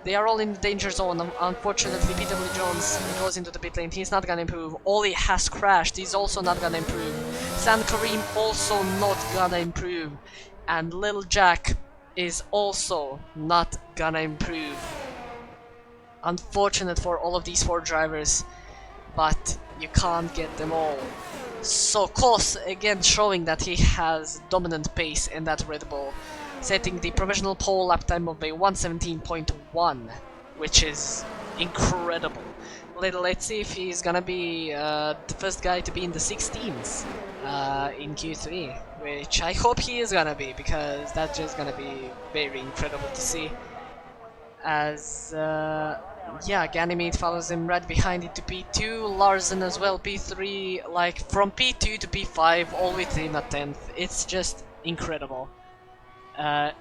They are all in the danger zone. Unfortunately, PW Jones goes into the pit lane. He's not gonna improve. Oli has crashed. He's also not gonna improve. San Kareem also not gonna improve. And Lil Jack is also not gonna improve. Unfortunate for all of these 4 drivers, but you can't get them all. So Kos again showing that he has dominant pace in that Red Bull, setting the provisional pole lap time of a 117.1, which is incredible. Let's see if he's gonna be the first guy to be in the 16s in Q3, which I hope he is gonna be, because that's just gonna be very incredible to see. As yeah, Ganymede follows him right behind into P2, Larsen as well, P3, like from P2 to P5, all within a 10th. It's just incredible.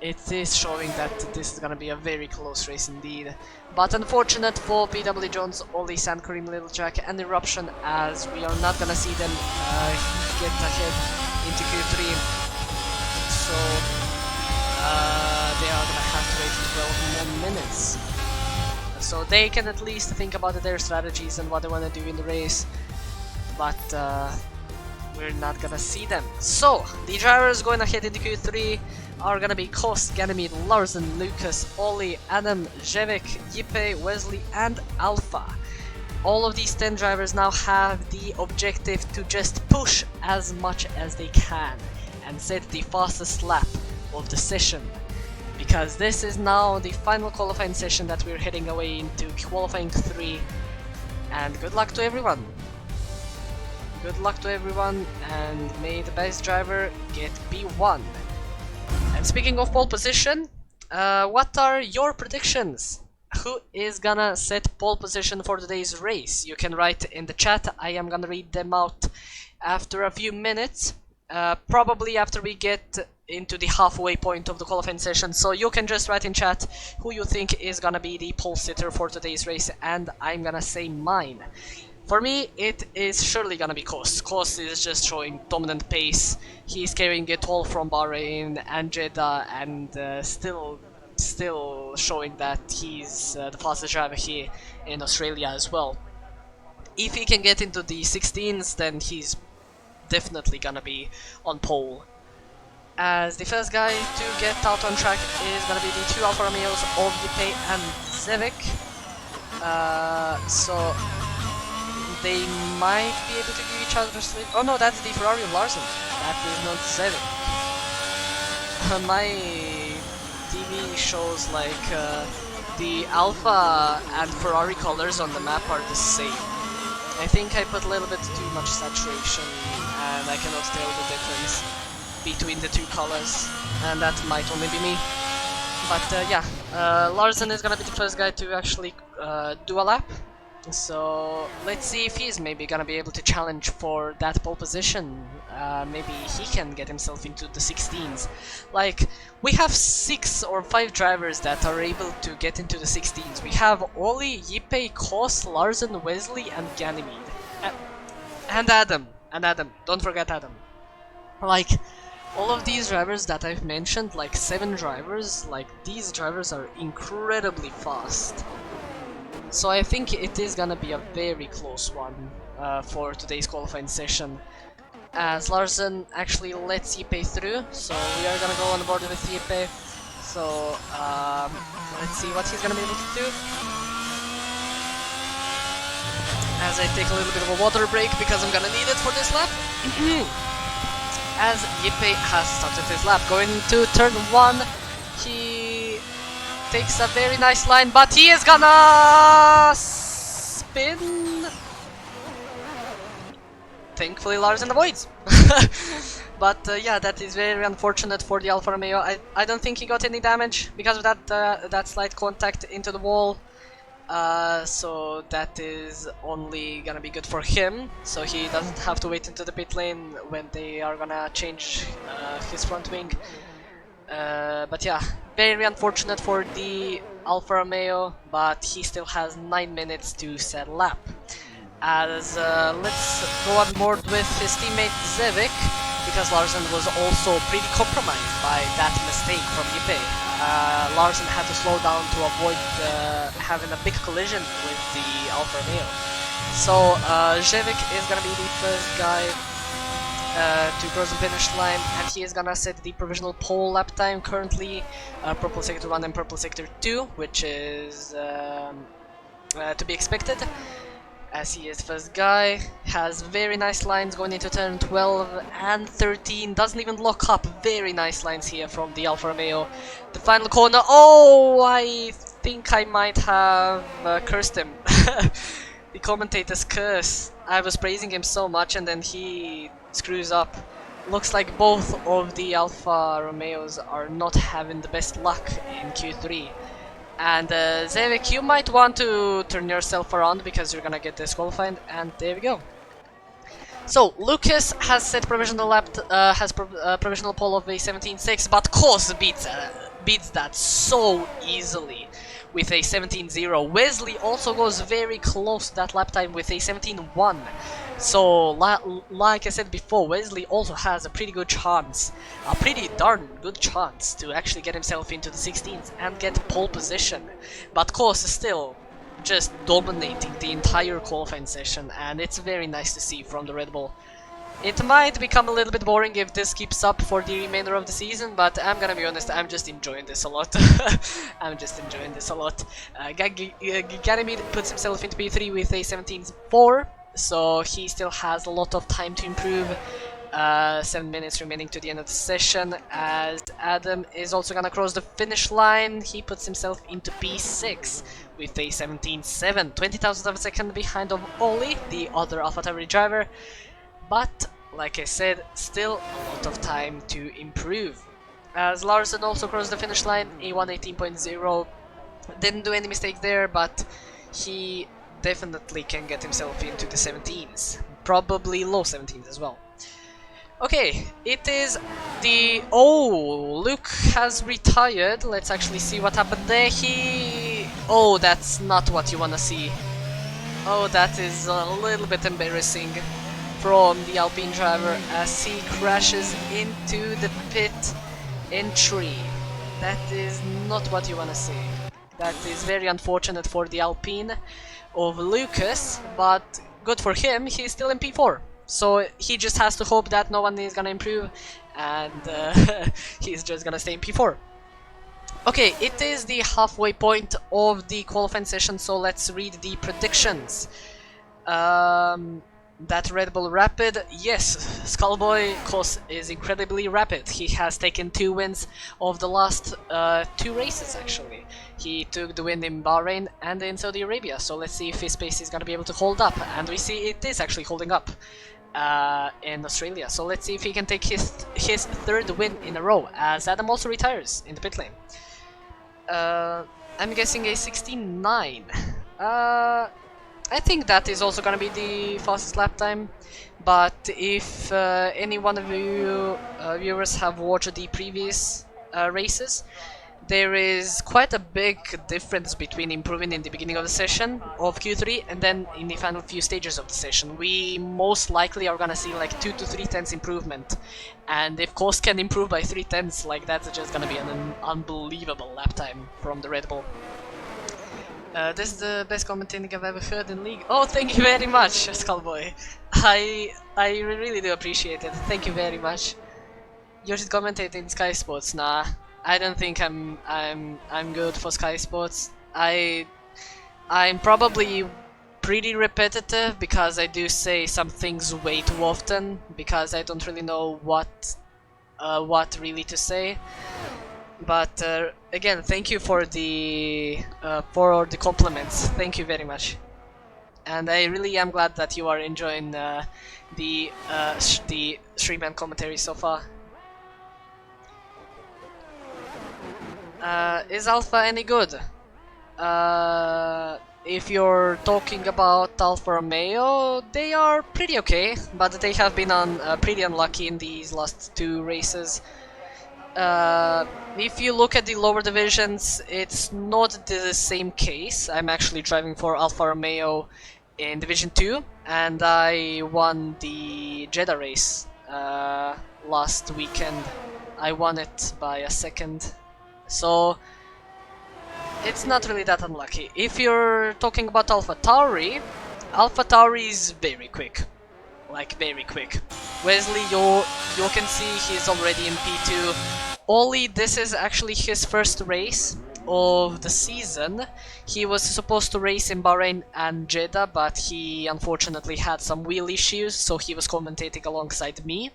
It is showing that this is gonna be a very close race indeed. But unfortunate for PW Jones, Oli, San Kareem, Little Jack and Eruption, as we are not gonna see them get ahead into Q3. So they are gonna have to wait 12 more minutes. So they can at least think about their strategies and what they want to do in the race. But we're not gonna see them. So the drivers going ahead into Q3 are gonna be Kost, Ganymede, Larsen, Lucas, Ollie, Adam, Jevik, Yipe, Wesley, and Alpha. All of these 10 drivers now have the objective to just push as much as they can and set the fastest lap of the session. Because this is now the final qualifying session that we're heading away into, qualifying 3. And good luck to everyone. Good luck to everyone, and may the best driver get P1. And speaking of pole position, what are your predictions? Who is gonna set pole position for today's race? You can write in the chat. I am gonna read them out after a few minutes, probably after we get into the halfway point of the qualifying session. So you can just write in chat who you think is gonna be the pole sitter for today's race, and I'm gonna say mine. For me, it is surely gonna be Kost. Kost is just showing dominant pace. He's carrying it all from Bahrain and Jeddah, and still showing that he's the fastest driver here in Australia as well. If he can get into the 16s, then he's definitely gonna be on pole. As the first guy to get out on track is gonna be the 2 Alfa Romeos of Yipe and Zevik. So they might be able to give each other sleep. Oh no, that's the Ferrari of Larsen. That is not Zevik. My TV shows like the Alpha and Ferrari colors on the map are the same. I think I put a little bit too much saturation and I cannot tell the difference between the two colors, and that might only be me. But yeah, Larsen is gonna be the first guy to actually do a lap. So let's see if he's maybe gonna be able to challenge for that pole position. Maybe he can get himself into the 16s. Like, we have 6 or 5 drivers that are able to get into the 16s. We have Ollie, Yipe, Kost, Larsen, Wesley, and Ganymede. And Adam. And Adam. Don't forget Adam. Like, all of these drivers that I've mentioned, like 7 drivers, like these drivers are incredibly fast. So I think it is gonna be a very close one for today's qualifying session. As Larsen actually lets Yipe through, so we are gonna go on board with Yipe. So let's see what he's gonna be able to do. As I take a little bit of a water break because I'm gonna need it for this lap. As Yipe has started his lap, going to turn 1, he takes a very nice line, but he is gonna spin. Thankfully Larsen avoids. But yeah, that is very unfortunate for the Alfa Romeo. I don't think he got any damage because of that slight contact into the wall. So that is only gonna be good for him, so he doesn't have to wait into the pit lane when they are gonna change his front wing. But yeah, very unfortunate for the Alfa Romeo, but he still has 9 minutes to set a lap. As let's go on board with his teammate Zevik, because Larsen was also pretty compromised by that mistake from Yipe. Larsen had to slow down to avoid having a big collision with the Alfa Romeo. So Zevik is gonna be the first guy to cross the finish line, and he is gonna set the provisional pole lap time currently, purple sector 1 and purple sector 2, which is to be expected, as he is the first guy. Has very nice lines going into turn 12 and 13, doesn't even lock up. Very nice lines here from the Alfa Romeo. The final corner, oh, I think I might have cursed him. The commentator's curse. I was praising him so much and then he screws up. Looks like both of the Alfa Romeos are not having the best luck in Q3. And Zevik, you might want to turn yourself around because you're gonna get disqualified, and there we go. So Lucas has set provisional lap, provisional pole of a 17.6, but Kost beats that so easily with a 17.0. Wesley also goes very close to that lap time with a 17.1. So, like I said before, Wesley also has a pretty good chance, a pretty darn good chance to actually get himself into the 16s and get pole position. But Kos is still just dominating the entire qualifying session, and it's very nice to see from the Red Bull. It might become a little bit boring if this keeps up for the remainder of the season, but I'm gonna be honest, I'm just enjoying this a lot. I'm just enjoying this a lot. Ganymede puts himself into P3 with a 17.4, so he still has a lot of time to improve. 7 minutes remaining to the end of the session, as Adam is also gonna cross the finish line. He puts himself into P6 with a 17.7, 20,000 of a second behind of Oli, the other AlphaTauri driver. But, like I said, still a lot of time to improve. As Larsen also crossed the finish line, a 118.0. Didn't do any mistake there, but he definitely can get himself into the 17s. Probably low 17s as well. Okay, it is the... Oh, Luke has retired. Let's actually see what happened there. Oh, that's not what you wanna see. Oh, that is a little bit embarrassing from the Alpine driver as he crashes into the pit entry. That is not what you wanna see. That is very unfortunate for the Alpine of Lucas, but good for him, he's still in P4. So he just has to hope that no one is gonna improve, and he's just gonna stay in P4. Okay, it is the halfway point of the qualifying session, so let's read the predictions. That Red Bull Rapid, yes, Skullboy Kos is incredibly rapid. He has taken 2 wins of the last 2 races actually. He took the win in Bahrain and in Saudi Arabia, so let's see if his pace is gonna be able to hold up, and we see it is actually holding up in Australia. So let's see if he can take his 3rd win in a row, as Adam also retires in the pit lane. I'm guessing a 16.9. I think that is also gonna be the fastest lap time, but if any one of you viewers have watched the previous races, there is quite a big difference between improving in the beginning of the session of Q3 and then in the final few stages of the session. We most likely are gonna see like 2 to 3 tenths improvement, and if Kos can improve by 3 tenths, like that's just gonna be an unbelievable lap time from the Red Bull. This is the best commentating I've ever heard in League. Oh, thank you very much, Skullboy. I really do appreciate it. Thank you very much. You're just commentating Sky Sports. Nah, I don't think I'm good for Sky Sports. I'm probably pretty repetitive because I do say some things way too often because I don't really know what really to say. But again, thank you for the compliments. Thank you very much, and I really am glad that you are enjoying the stream and commentary so far. Is Alpha any good? If you're talking about Alfa Romeo, they are pretty okay, but they have been pretty unlucky in these last 2 races. If you look at the lower divisions, it's not the same case. I'm actually driving for Alfa Romeo in Division 2, and I won the Jeddah race last weekend. I won it by a second, so it's not really that unlucky. If you're talking about AlphaTauri is very quick. Like, very quick. Wesley, you can see he's already in P2. Oli, this is actually his first race of the season. He was supposed to race in Bahrain and Jeddah, but he unfortunately had some wheel issues, so he was commentating alongside me.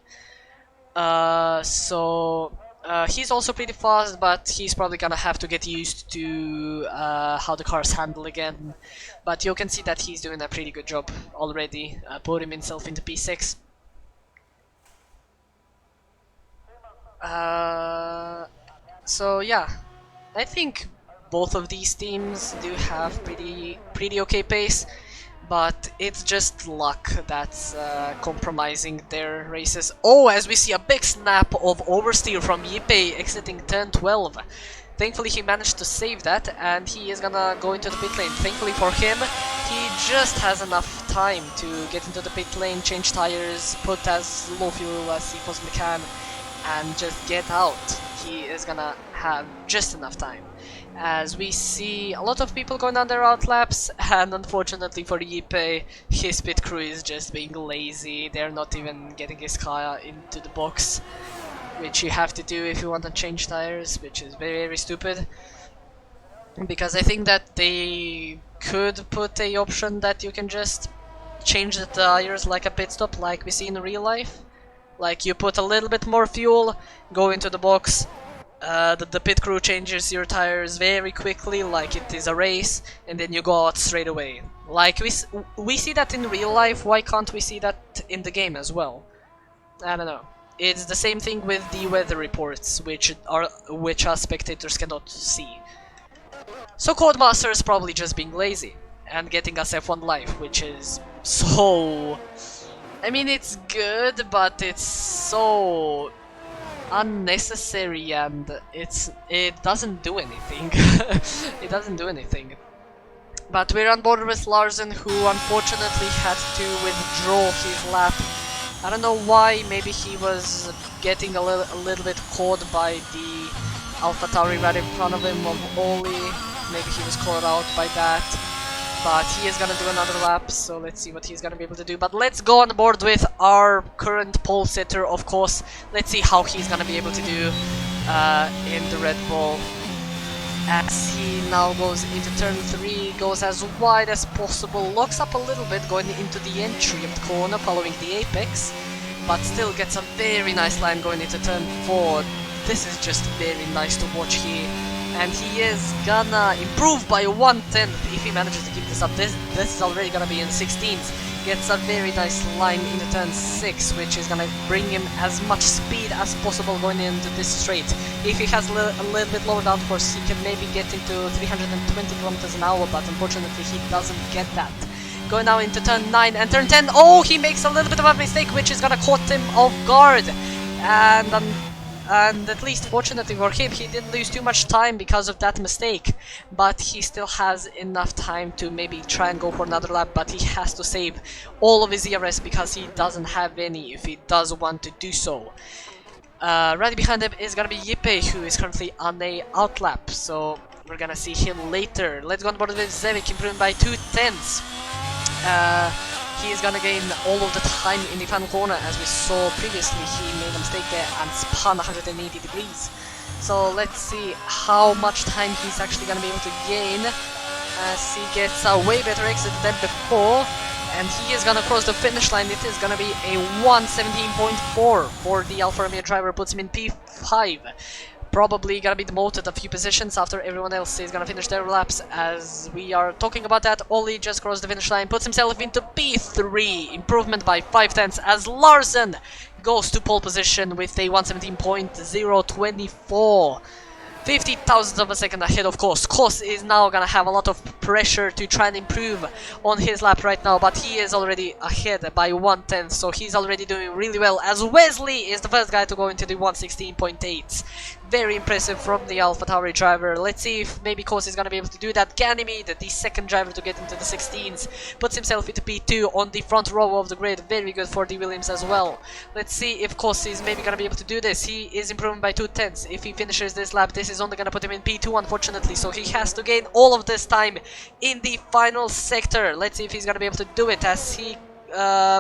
He's also pretty fast, but he's probably gonna have to get used to how the cars handle again. But you can see that he's doing a pretty good job already, putting himself into P6. So yeah, I think both of these teams do have pretty okay pace, but it's just luck that's compromising their races. Oh, as we see a big snap of oversteer from Yippei exiting turn 12. Thankfully he managed to save that, and he is gonna go into the pit lane. Thankfully for him, he just has enough time to get into the pit lane, change tires, put as low fuel as he possibly can, and just get out. He is gonna have just enough time. As we see a lot of people going on their outlaps, and unfortunately for Yipe, his pit crew is just being lazy. They're not even getting his car into the box, which you have to do if you want to change tires, which is very, very stupid. Because I think that they could put a option that you can just change the tires like a pit stop, like we see in real life. Like you put a little bit more fuel, go into the box, the pit crew changes your tires very quickly, like it is a race, and then you go out straight away. Like we see that in real life. Why can't we see that in the game as well? I don't know. It's the same thing with the weather reports, which us spectators cannot see. So Codemaster is probably just being lazy and getting us F1 life, which is so... I mean, it's good, but it's so unnecessary, and it doesn't do anything. It doesn't do anything. But we're on board with Larsen, who unfortunately had to withdraw his lap. I don't know why. Maybe he was getting a little bit caught by the AlphaTauri right in front of him of Oli. Maybe he was caught out by that. But he is gonna do another lap, so let's see what he's gonna be able to do. But let's go on board with our current pole sitter, of course. Let's see how he's gonna be able to do in the Red Bull. As he now goes into turn 3, goes as wide as possible, locks up a little bit going into the entry of the corner following the apex, but still gets a very nice line going into turn 4. This is just very nice to watch here. And he is gonna improve by 1/10 if he manages to keep this up. This is already gonna be in 16s. Gets a very nice line into turn 6, which is gonna bring him as much speed as possible going into this straight. If he has a little bit lower downforce, he can maybe get into 320 kilometers an hour, but unfortunately he doesn't get that. Going now into turn 9 and turn 10. Oh, he makes a little bit of a mistake, which is gonna caught him off guard. And at least fortunately for him, he didn't lose too much time because of that mistake. But he still has enough time to maybe try and go for another lap, but he has to save all of his ERS because he doesn't have any if he does want to do so. Right behind him is gonna be Yipe, who is currently on a outlap, so we're gonna see him later. Let's go on board with Zevik, improving by 2/10. He is gonna gain all of the time in the final corner. As we saw previously, he made a mistake there and spun 180 degrees. So let's see how much time he's actually gonna be able to gain as he gets a way better exit than before. And he is gonna cross the finish line. It is gonna be a 1:17.4 for the Alfa Romeo driver, puts him in P5. Probably gonna be demoted a few positions after everyone else is gonna finish their laps. As we are talking about that, Oli just crossed the finish line, puts himself into P3, improvement by 5/10 as Larsen goes to pole position with a 1:17.024. 50 thousandths of a second ahead of Kos. Kos is now gonna have a lot of pressure to try and improve on his lap right now, but he is already ahead by 1/10, so he's already doing really well, as Wesley is the first guy to go into the 1:16.8. Very impressive from the AlphaTauri driver. Let's see if maybe Kos is gonna be able to do that. Ganymede, the second driver to get into the 16s, puts himself into P2 on the front row of the grid. Very good for the Williams as well. Let's see if Kos is maybe gonna be able to do this. He is improving by 2/10. If he finishes this lap, this is only gonna put him in P2, unfortunately, so he has to gain all of this time in the final sector. Let's see if he's gonna be able to do it as he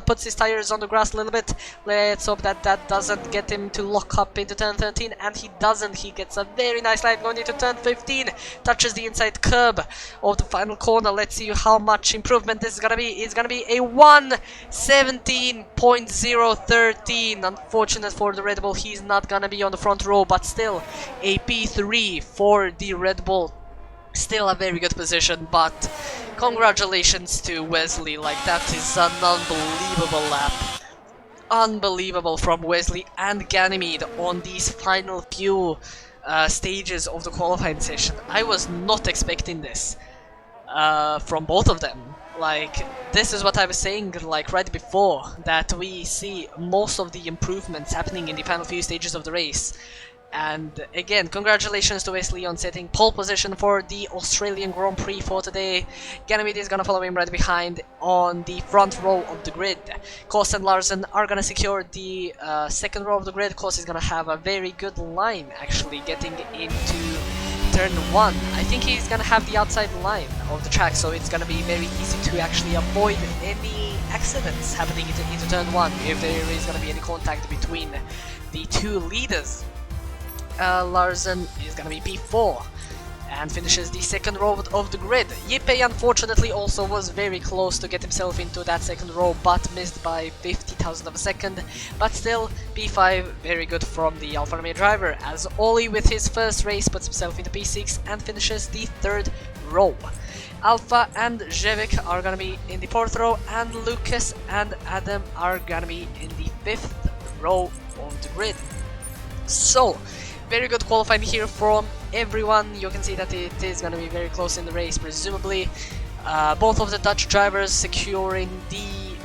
puts his tires on the grass a little bit. Let's hope that that doesn't get him to lock up into turn 13, and he doesn't. He gets a very nice line going into turn 15, touches the inside curb of the final corner. Let's see how much improvement this is gonna be. It's gonna be a 1:17.013. Unfortunate for the Red Bull, he's not gonna be on the front row, but still a P3 for the Red Bull. Still a very good position, but congratulations to Wesley. Like, that is an unbelievable lap. Unbelievable from Wesley and Ganymede on these final few stages of the qualifying session. I was not expecting this from both of them. Like, this is what I was saying, like, right before, that we see most of the improvements happening in the final few stages of the race. And again, congratulations to Wesley on setting pole position for the Australian Grand Prix for today. Ganymede is gonna follow him right behind on the front row of the grid. Koss and Larsen are gonna secure the second row of the grid. Koss is gonna have a very good line actually getting into turn 1. I think he's gonna have the outside line of the track, so it's gonna be very easy to actually avoid any accidents happening into turn 1 if there is gonna be any contact between the two leaders. Larsen is gonna be P4 and finishes the second row of the grid. Yippei unfortunately also was very close to get himself into that second row, but missed by 50,000 of a second. But still, P5, very good from the Alfa Romeo driver, as Oli with his first race puts himself into P6 and finishes the third row. Alpha and Jevik are gonna be in the fourth row, and Lucas and Adam are gonna be in the fifth row of the grid. So, very good qualifying here from everyone. You can see that it is going to be very close in the race, presumably. Both of the Dutch drivers securing the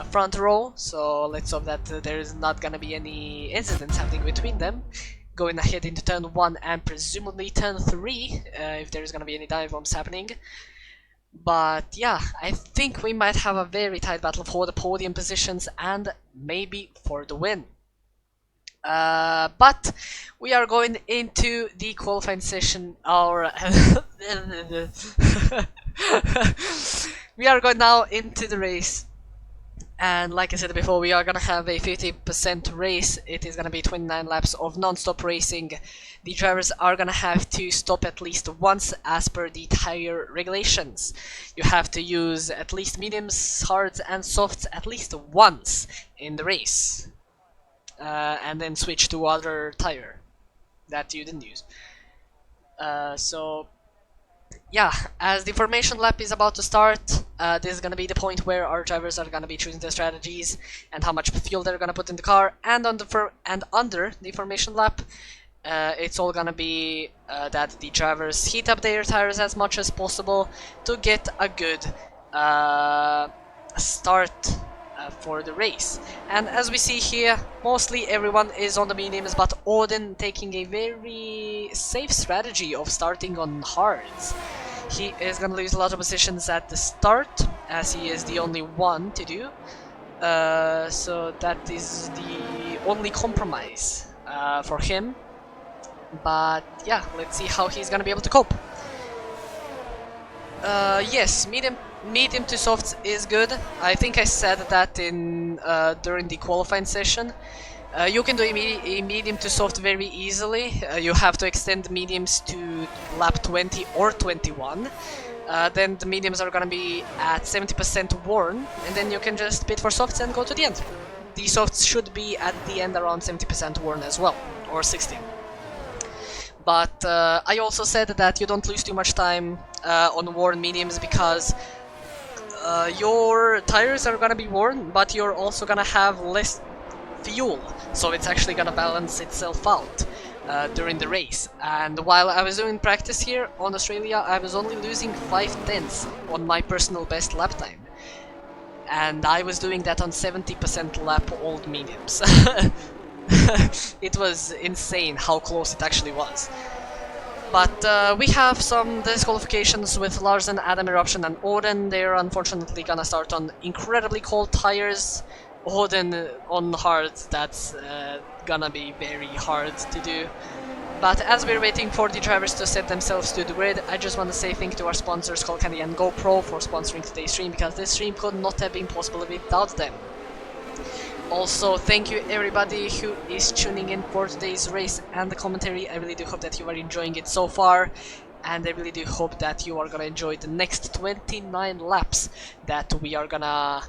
front row, so let's hope that there is not going to be any incidents happening between them. Going ahead into turn 1 and presumably turn 3, if there is going to be any dive bombs happening. But yeah, I think we might have a very tight battle for the podium positions and maybe for the win. But we are going into the qualifying session, we are going now into the race, and like I said before, we are gonna have a 50% race. It is gonna be 29 laps of non-stop racing. The drivers are gonna have to stop at least once as per the tire regulations. You have to use at least mediums, hards and softs at least once in the race. And then switch to other tire that you didn't use. So yeah, as the formation lap is about to start, this is gonna be the point where our drivers are gonna be choosing their strategies and how much fuel they're gonna put in the car. And on the under the formation lap, it's all gonna be that the drivers heat up their tires as much as possible to get a good start for the race. And as we see here, mostly everyone is on the mediums, but Odin taking a very safe strategy of starting on hards. He is gonna lose a lot of positions at the start, as he is the only one to do. So that is the only compromise for him. But yeah, let's see how he's gonna be able to cope. Yes, medium to softs is good. I think I said that in during the qualifying session. You can do a medium to soft very easily. You have to extend the mediums to lap 20 or 21. Then the mediums are gonna be at 70% worn, and then you can just pit for softs and go to the end. The softs should be at the end around 70% worn as well, or 60. But I also said that you don't lose too much time on worn mediums, because your tires are gonna be worn, but you're also gonna have less fuel, so it's actually gonna balance itself out during the race. And while I was doing practice here on Australia, I was only losing 5/10 on my personal best lap time, and I was doing that on 70% lap old mediums. It was insane how close it actually was. But we have some disqualifications with Larsen, Adam, Eruption and Odin. They're unfortunately gonna start on incredibly cold tires. Odin on hard, that's gonna be very hard to do. But as we're waiting for the drivers to set themselves to the grid, I just want to say thank you to our sponsors Skullcandy and GoPro for sponsoring today's stream, because this stream could not have been possible without them. Also, thank you everybody who is tuning in for today's race and the commentary. I really do hope that you are enjoying it so far, and I really do hope that you are gonna enjoy the next 29 laps that we are gonna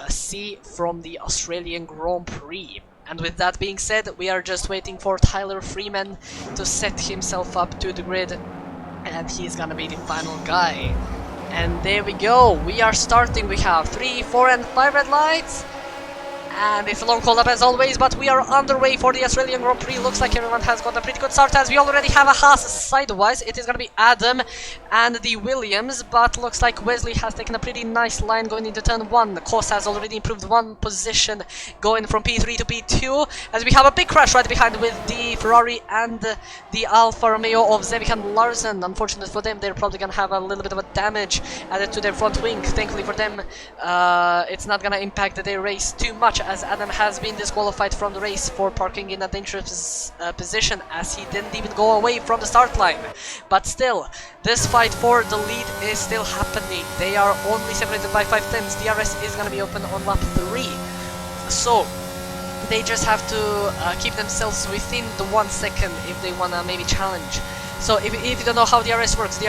see from the Australian Grand Prix. And with that being said, we are just waiting for Tyler Freeman to set himself up to the grid, and he's gonna be the final guy. And there we go, we are starting. We have 3, 4 and 5 red lights, And it's a long call up as always, but we are underway for the Australian Grand Prix. Looks like everyone has got a pretty good start, as we already have a Haas sidewise. It is going to be Adam and the Williams, but looks like Wesley has taken a pretty nice line going into turn 1. The course has already improved 1 position, going from P3 to P2, as we have a big crash right behind with the Ferrari and the Alfa Romeo of Zevik and Larsen. Unfortunate for them, they're probably going to have a little bit of a damage added to their front wing. Thankfully for them, it's not going to impact their race too much, as Adam has been disqualified from the race for parking in a dangerous position, as he didn't even go away from the start line. But still, this fight for the lead is still happening. They are only separated by 5/10. DRS is going to be open on lap 3, so they just have to keep themselves within the 1 second if they want to maybe challenge. So if you don't know how DRS works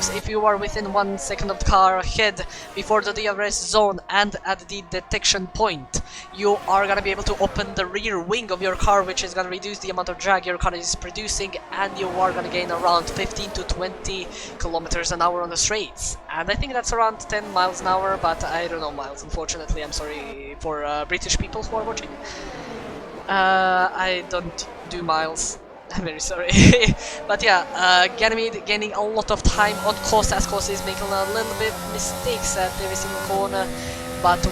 if you are within 1 second of the car ahead before the DRS zone and at the detection point, you are going to be able to open the rear wing of your car, which is going to reduce the amount of drag your car is producing, and you are going to gain around 15 to 20 kilometers an hour on the straights. And I think that's around 10 miles an hour, but I don't know miles, unfortunately. I'm sorry for British people who are watching. I don't do miles. I'm very sorry. But yeah, Ganymede gaining a lot of time on course, as course is making a little bit mistakes at every single corner, but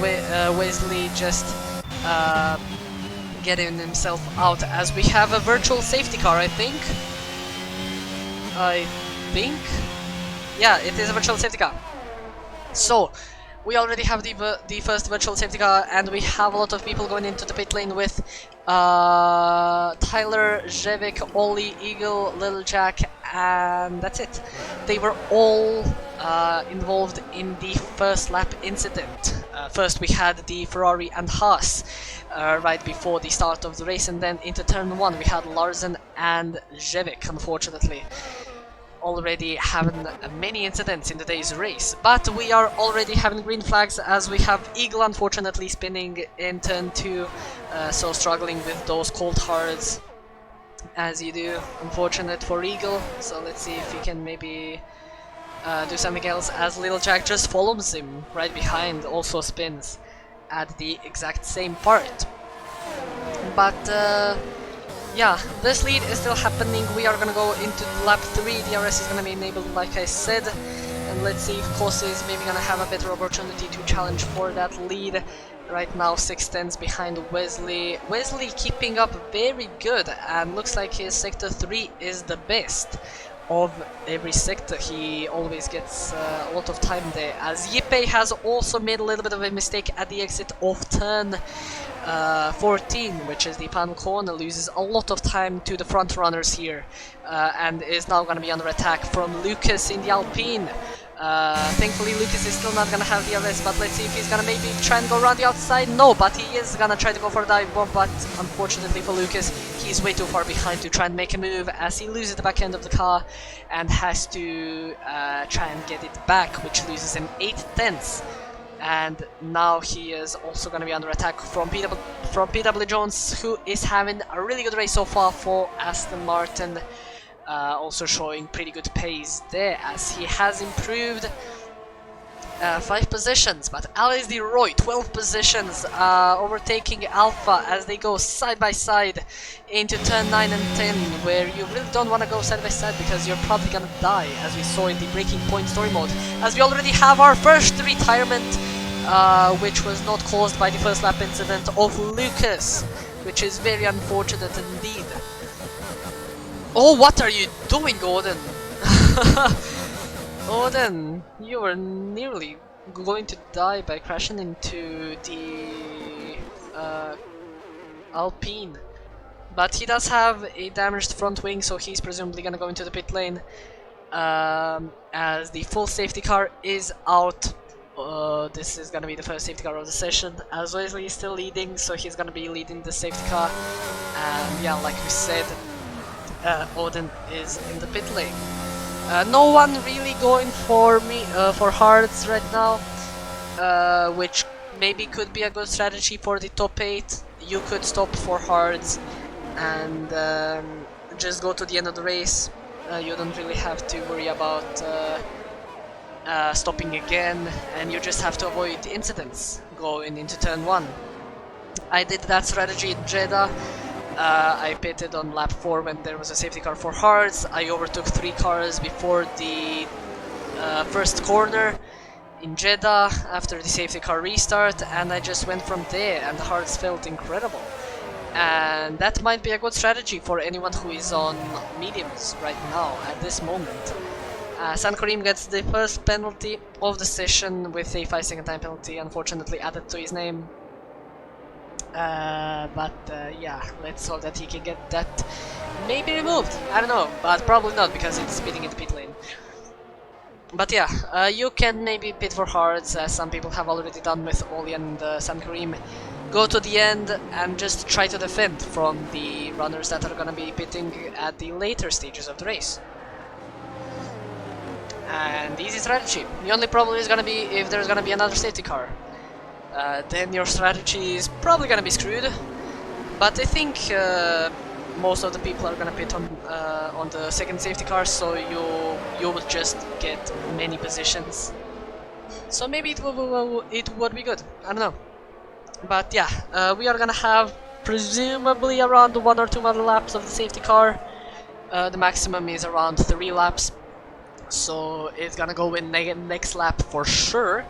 Wesley just getting himself out, as we have a virtual safety car, I think. Yeah, it is a virtual safety car. So we already have the first virtual safety car, and we have a lot of people going into the pit lane with Tyler, Jevik, Ollie, Eagle, Little Jack, and that's it. They were all involved in the first lap incident. First we had the Ferrari and Haas right before the start of the race, and then into turn 1 we had Larsen and Jevik, unfortunately. Already having many incidents in today's race, but we are already having green flags, as we have Eagle unfortunately spinning in turn 2, so struggling with those cold hards as you do. Unfortunate for Eagle, so let's see if he can maybe do something else, as Little Jack just follows him right behind, also spins at the exact same part. But yeah, this lead is still happening. We are gonna go into lap 3. DRS is gonna be enabled, like I said, and let's see if Kose is maybe gonna have a better opportunity to challenge for that lead. Right now 6/10 behind Wesley. Wesley keeping up very good, and looks like his sector 3 is the best of every sector. He always gets a lot of time there, as Yippei has also made a little bit of a mistake at the exit of turn 14, which is the panel corner, loses a lot of time to the front runners here, and is now going to be under attack from Lucas in the Alpine. Thankfully Lucas is still not going to have the DRS, but let's see if he's going to maybe try and go around the outside. No, but he is going to try to go for a dive bomb, but unfortunately for Lucas, he's way too far behind to try and make a move, as he loses the back end of the car and has to try and get it back, which loses him 8/10. And now he is also going to be under attack from PW Jones, who is having a really good race so far for Aston Martin. Also showing pretty good pace there, as he has improved 5 positions, but Alice Leroy 12 positions, overtaking Alpha as they go side by side into turn 9 and 10, where you really don't want to go side by side because you're probably gonna die, as we saw in the Breaking Point story mode, as we already have our first retirement, which was not caused by the first lap incident of Lucas, which is very unfortunate indeed. Oh, what are you doing, Odin? Odin, you were nearly going to die by crashing into the Alpine. But he does have a damaged front wing, so he's presumably gonna go into the pit lane, as the full safety car is out. This is gonna be the first safety car of the session, as Wesley is still leading, so he's gonna be leading the safety car. And yeah, like we said, Odin is in the pit lane. No one really going for hards right now, which maybe could be a good strategy for the top 8. You could stop for hards and just go to the end of the race. You don't really have to worry about stopping again, and you just have to avoid incidents going into turn 1. I did that strategy in Jeddah. I pitted on lap 4 when there was a safety car for hards. I overtook 3 cars before the first corner in Jeddah after the safety car restart, and I just went from there, and the hards felt incredible. And that might be a good strategy for anyone who is on mediums right now at this moment. San Karim gets the first penalty of the session with a 5-second time penalty, unfortunately added to his name. Yeah, let's hope that he can get that maybe removed. I don't know, but probably not because it's speeding in the pit lane. But yeah, you can maybe pit for hards, as some people have already done with Oli and San Karim. Go to the end and just try to defend from the runners that are gonna be pitting at the later stages of the race. And easy strategy. The only problem is gonna be if there's gonna be another safety car. Then your strategy is probably gonna be screwed. But I think most of the people are gonna pit on the second safety car, so you will just get many positions. So maybe it would be good. I don't know. But yeah, we are gonna have presumably around 1 or 2 more laps of the safety car. The maximum is around 3 laps. So it's gonna go in next lap for sure,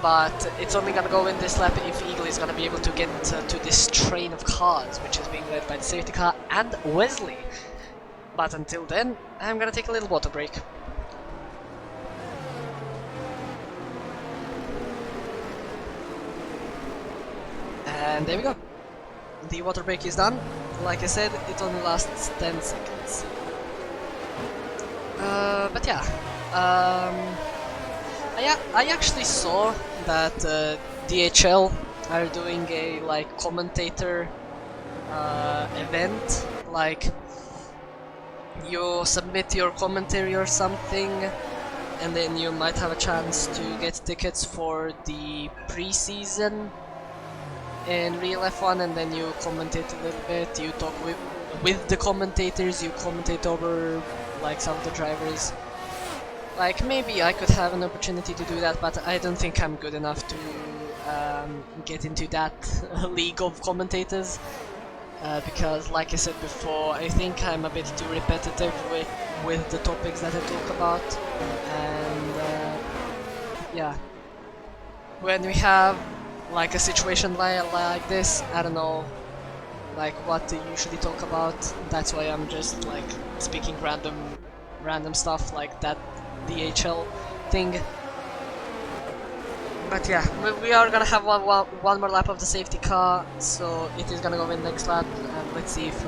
but it's only gonna go in this lap if Eagle is gonna be able to get to this train of cars, which is being led by the safety car and Wesley. But until then, I'm gonna take a little water break. And there we go. The water break is done. Like I said, it only lasts 10 seconds. But yeah, I actually saw that DHL are doing a like commentator event. Like you submit your commentary or something, and then you might have a chance to get tickets for the pre-season in real F1, and then you commentate a little bit. You talk with the commentators. You commentate over like some of the drivers. Like maybe I could have an opportunity to do that, but I don't think I'm good enough to get into that league of commentators. Because like I said before, I think I'm a bit too repetitive with the topics that I talk about. And yeah, when we have like a situation like this, I don't know like what to usually talk about. That's why I'm just like speaking random stuff like that DHL thing. But yeah, we are gonna have one more lap of the safety car, so it is gonna go in next lap, and let's see if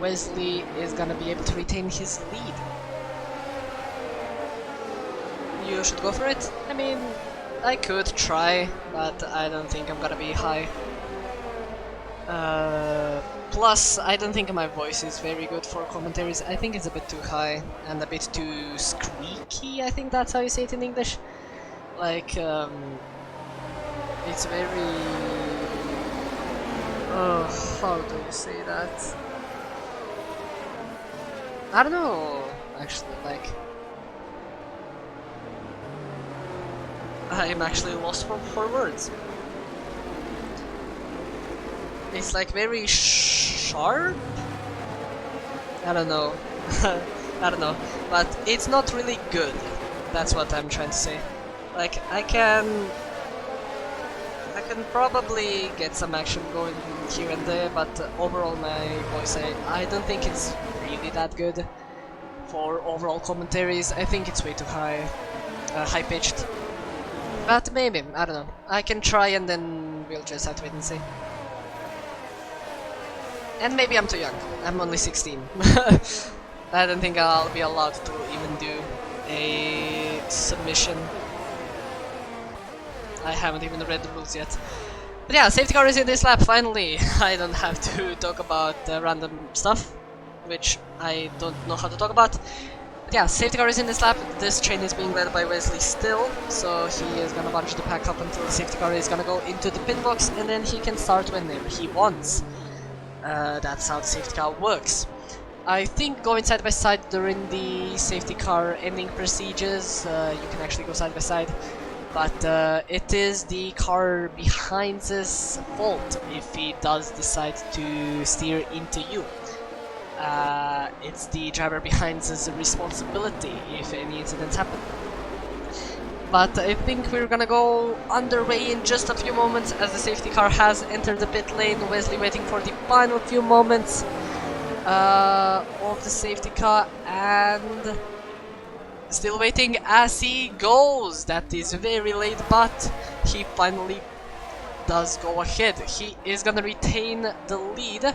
Wesley is gonna be able to retain his lead. You should go for it. I mean, I could try, but I don't think I'm gonna be high. Plus, I don't think my voice is very good for commentaries. I think it's a bit too high and a bit too squeaky. I think that's how you say it in English. Like, it's very... how do you say that? I don't know, actually, like... I'm actually lost for words. It's like very sharp? I don't know. I don't know. But it's not really good. That's what I'm trying to say. Like, I can probably get some action going here and there, but overall my voice, I don't think it's really that good for overall commentaries. I think it's way too high-pitched. But maybe, I don't know. I can try and then we'll just have to wait and see. And maybe I'm too young. I'm only 16. I don't think I'll be allowed to even do a submission. I haven't even read the rules yet. But yeah, safety car is in this lap, finally! I don't have to talk about random stuff, which I don't know how to talk about. But yeah, safety car is in this lap. This train is being led by Wesley still, so he is gonna bunch the pack up until the safety car is gonna go into the pit box, and then he can start whenever he wants. That's how the safety car works. I think going side by side during the safety car ending procedures, you can actually go side by side. but it is the car behind's fault if he does decide to steer into you. It's the driver behind's responsibility if any incidents happen. But I think we're gonna go underway in just a few moments as the safety car has entered the pit lane. Wesley waiting for the final few moments of the safety car, and still waiting as he goes. That is very late, but he finally does go ahead. He is gonna retain the lead,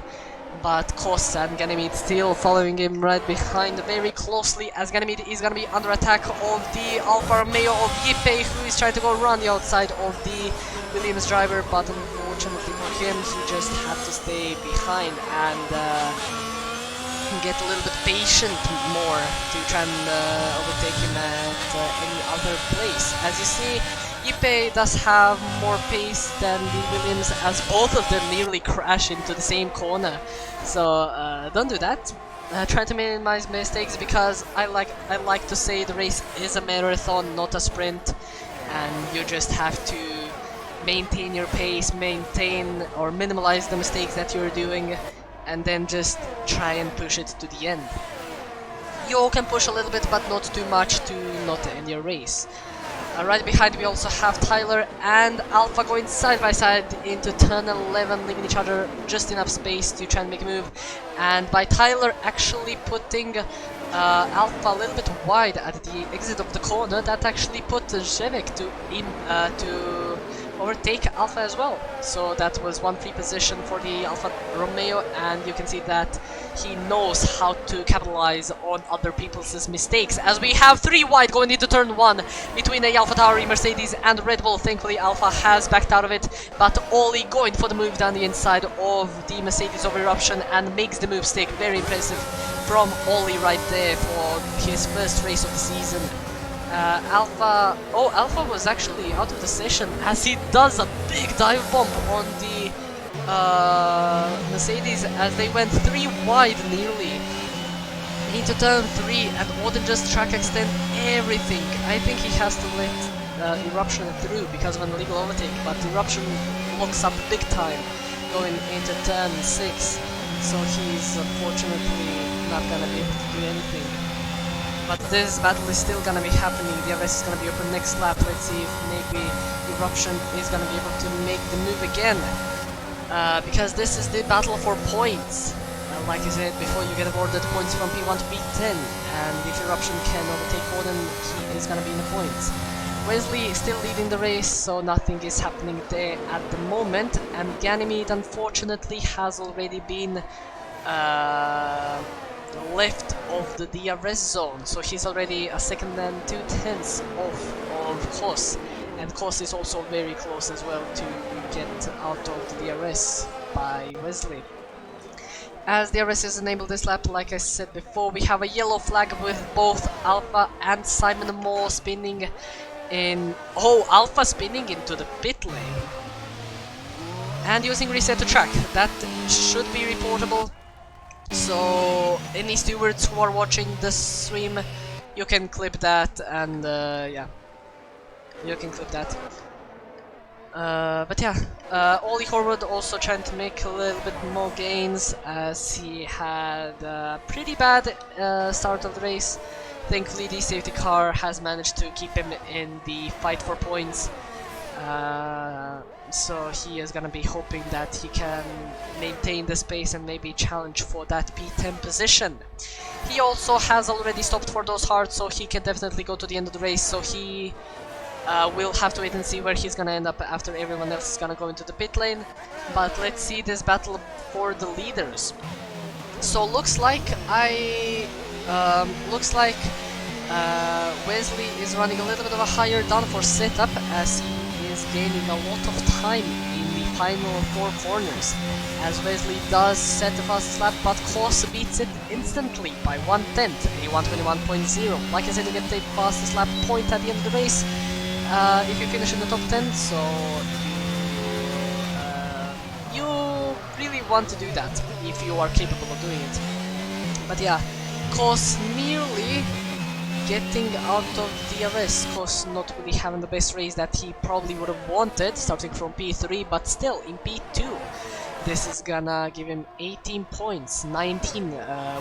but Kos and Ganymede still following him right behind very closely, as Ganymede is gonna be under attack of the Alfa Romeo of Yippei, who is trying to go around the outside of the Williams driver, but unfortunately for him, he just had to stay behind and get a little bit patient more to try and overtake him at any other place. As you see, Yippei does have more pace than the Williams, as both of them nearly crash into the same corner. So don't do that. Try to minimize mistakes, because I like to say the race is a marathon, not a sprint, and you just have to maintain your pace, maintain or minimize the mistakes that you're doing, and then just try and push it to the end. You can push a little bit, but not too much to not end your race. Right behind we also have Tyler and Alpha going side by side into turn 11, leaving each other just enough space to try and make a move. And by Tyler actually putting Alpha a little bit wide at the exit of the corner, that actually put Zevek to overtake Alpha as well. So that was one free position for the Alfa Romeo, and you can see that he knows how to capitalize on other people's mistakes, as we have 3 wide going into turn 1 between the AlphaTauri, Mercedes and Red Bull. Thankfully Alpha has backed out of it, but Oli going for the move down the inside of the Mercedes of Eruption and makes the move stick. Very impressive from Oli right there for his first race of the season. Alpha was actually out of the session, as he does a big dive bomb on the Mercedes as they went 3 wide nearly into turn 3, and Odin just track extend everything. I think he has to let Eruption through because of an illegal overtake, but Eruption locks up big time going into turn 6, so he's unfortunately not gonna be able to do anything. But this battle is still gonna be happening. The DRS is gonna be open next lap. Let's see if maybe Eruption is gonna be able to make the move again. Because this is the battle for points. Like I said before, you get awarded points from P1 to P10. And if Eruption can overtake Odin, he is gonna be in the points. Wesley is still leading the race, so nothing is happening there at the moment. And Ganymede, unfortunately, has already been left of the DRS zone, so he's already a second and 2/10 of Kos, and Kos is also very close as well to get out of the DRS by Wesley. As DRS is enabled this lap, like I said before, we have a yellow flag with both Alpha and Simon Moore spinning in... Oh, Alpha spinning into the pit lane and using reset to track. That should be reportable. So any stewards who are watching the stream, you can clip that, and yeah, you can clip that. But yeah, Oli Horwood also trying to make a little bit more gains, as he had a pretty bad start of the race. Thankfully the safety car has managed to keep him in the fight for points. So he is gonna be hoping that he can maintain the space and maybe challenge for that P10 position. He also has already stopped for those hards, so he can definitely go to the end of the race, so he will have to wait and see where he's gonna end up after everyone else is gonna go into the pit lane. But let's see this battle for the leaders. So looks like Wesley is running a little bit of a higher downforce setup, as he is gaining a lot of time in the final 4 corners, as Wesley does set the fastest lap, but Kos beats it instantly by 1/10, a 1:21.0. Like I said, you get the fastest lap point at the end of the race if you finish in the top 10, so you really want to do that if you are capable of doing it. But yeah, Kos nearly getting out of DRS, cause not really having the best race that he probably would have wanted, starting from P3, but still in P2. This is gonna give him 18 points, 19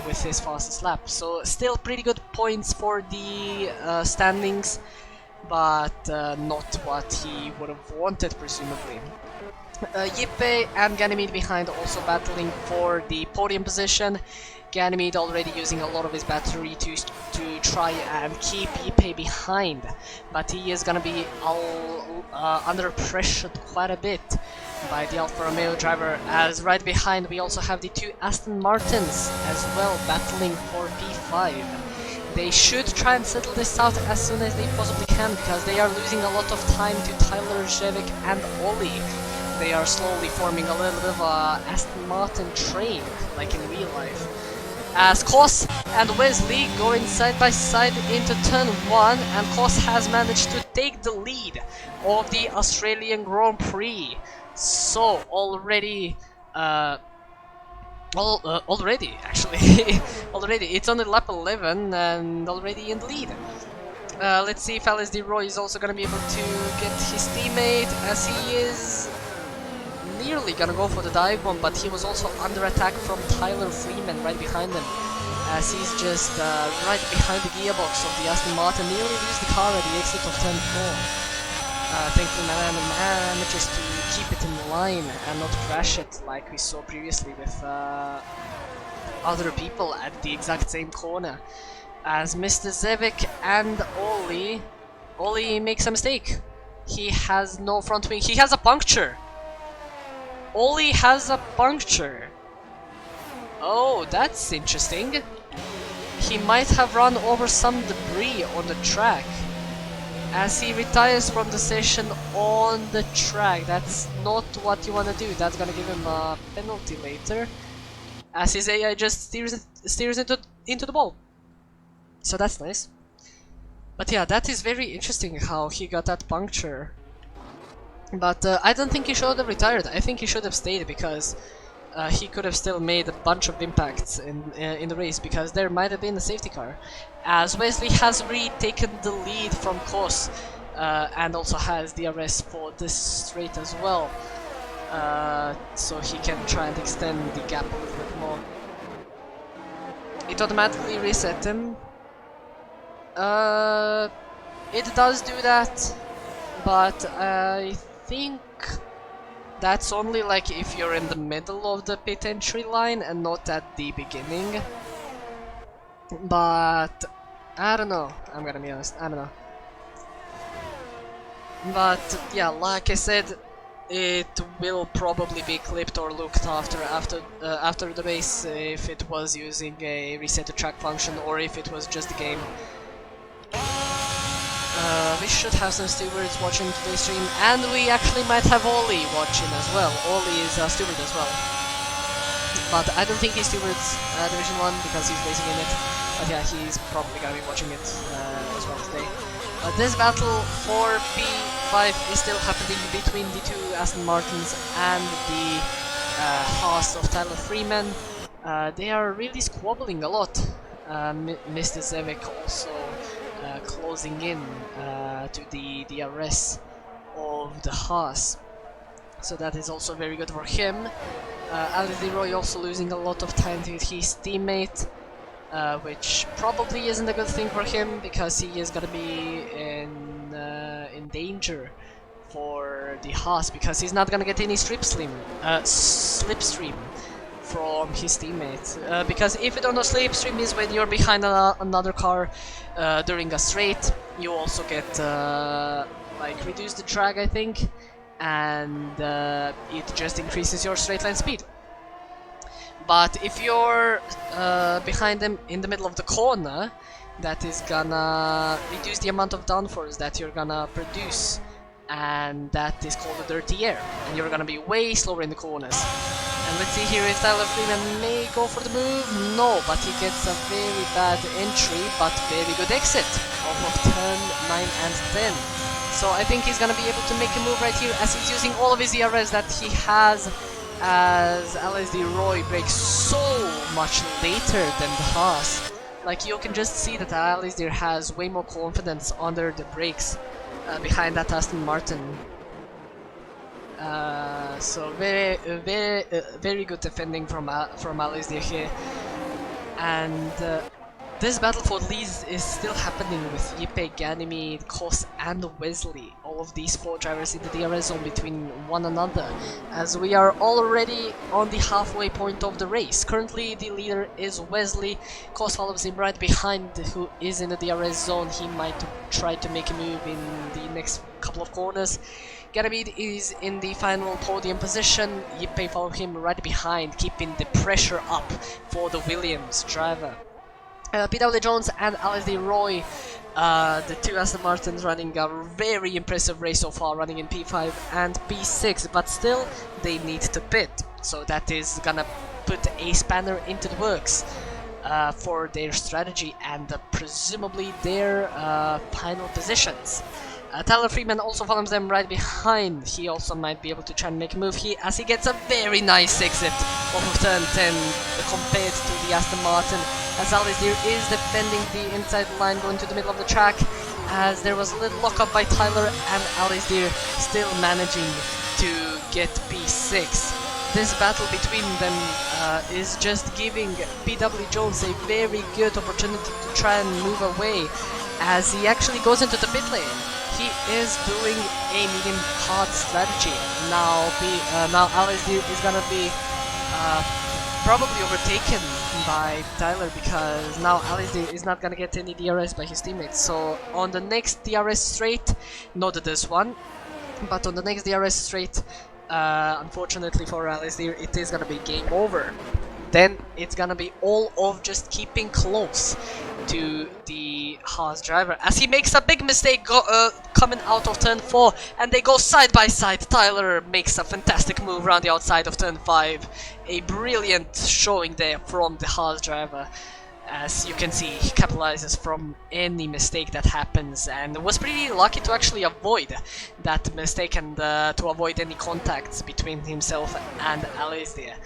with his fastest lap. So still pretty good points for the standings, but not what he would have wanted, presumably. Yippe and Ganymede behind, also battling for the podium position. Ganymede already using a lot of his battery to try and keep Yippe behind, but he is gonna be under pressure quite a bit by the Alfa Romeo driver, as right behind we also have the two Aston Martins as well battling for P5. They should try and settle this out as soon as they possibly can, because they are losing a lot of time to Tyler Jevic and Ollie. They are slowly forming a little bit of a Aston Martin train, like in real life. As Kos and Wesley going side by side into turn 1, and Kos has managed to take the lead of the Australian Grand Prix. So already, already it's on the lap 11 and already in the lead. Let's see if Alice Roy is also gonna be able to get his teammate, as he is nearly gonna go for the dive bomb, but he was also under attack from Tyler Freeman right behind him, as he's just right behind the gearbox of the Aston Martin, nearly lose the car at the exit of turn 4. Thankfully manages to keep it in line and not crash it like we saw previously with other people at the exact same corner. As Mr. Zevic and Ollie makes a mistake. He has no front wing, he has a puncture! Ollie has a puncture! Oh, that's interesting. He might have run over some debris on the track, as he retires from the session on the track. That's not what you want to do. That's gonna give him a penalty later, as his AI just steers into the ball. So that's nice. But yeah, that is very interesting how he got that puncture. But I don't think he should have retired. I think he should have stayed, because he could have still made a bunch of impacts in the race, because there might have been a safety car. As Wesley has retaken the lead from Kos, and also has DRS for this straight as well, so he can try and extend the gap a little bit more. It automatically reset him. It does do that, but I think that's only like if you're in the middle of the pit entry line and not at the beginning. But I don't know, I'm gonna be honest, I don't know. But yeah, like I said, it will probably be clipped or looked after the race if it was using a reset to track function, or if it was just the game. We should have some stewards watching today's stream, and we actually might have Ollie watching as well. Ollie is a steward as well, but I don't think he's stewards Division 1 because he's racing in it. But yeah, he's probably gonna be watching it as well today. But this battle for P5 is still happening between the two Aston Martins and the Haas of Tyler Freeman. They are really squabbling a lot. Mr. Zevic also closing in to the DRS of the Haas, so that is also very good for him. Alex Leroy also losing a lot of time to his teammate, which probably isn't a good thing for him, because he is gonna be in danger for the Haas, because he's not gonna get any slipstream from his teammate, because if you don't know, slipstream is when you're behind another car during a straight. You also get like reduce the drag, I think, and it just increases your straight line speed. But if you're behind them in the middle of the corner, that is gonna reduce the amount of downforce that you're gonna produce, and that is called the dirty air, and you're gonna be way slower in the corners. And let's see here if Tyler Freeman may go for the move. No, but he gets a very bad entry, but very good exit off of turn 9 and 10. So I think he's gonna be able to make a move right here, as he's using all of his ERS that he has, as LSD Roy breaks so much later than the Haas, like you can just see that Alistair has way more confidence under the brakes behind that Aston Martin. So very good defending from Alistair here, and this battle for leads is still happening with Yipe, Ganymede, Kos and Wesley, all of these 4 drivers in the DRS zone between one another, as we are already on the halfway point of the race. Currently the leader is Wesley, Kos follows him right behind, who is in the DRS zone. He might try to make a move in the next couple of corners. Ganymede is in the final podium position, Yipe follow him right behind, keeping the pressure up for the Williams driver. PW Jones and Alistair Roy, the 2 Aston Martins, running a very impressive race so far, running in P5 and P6, but still they need to pit, so that is gonna put a spanner into the works for their strategy and presumably their final positions. Tyler Freeman also follows them right behind. He also might be able to try and make a move here, as he gets a very nice exit off of turn 10 compared to the Aston Martin, as Alistair is defending the inside line going to the middle of the track, as there was a little lockup by Tyler and Alistair still managing to get P6. This battle between them is just giving PW Jones a very good opportunity to try and move away, as he actually goes into the pit lane. He is doing a medium hard strategy. Now Alistair is gonna be probably overtaken by Tyler, because now Alistair is not gonna get any DRS by his teammates. So on the next DRS straight, not this one, but on the next DRS straight, unfortunately for Alistair, it is gonna be game over. Then it's gonna be all of just keeping close to the Haas driver, as he makes a big mistake coming out of turn 4, and they go side by side. Tyler makes a fantastic move around the outside of turn 5. A brilliant showing there from the Haas driver. As you can see, he capitalizes from any mistake that happens, and was pretty lucky to actually avoid that mistake and to avoid any contacts between himself and Alistair.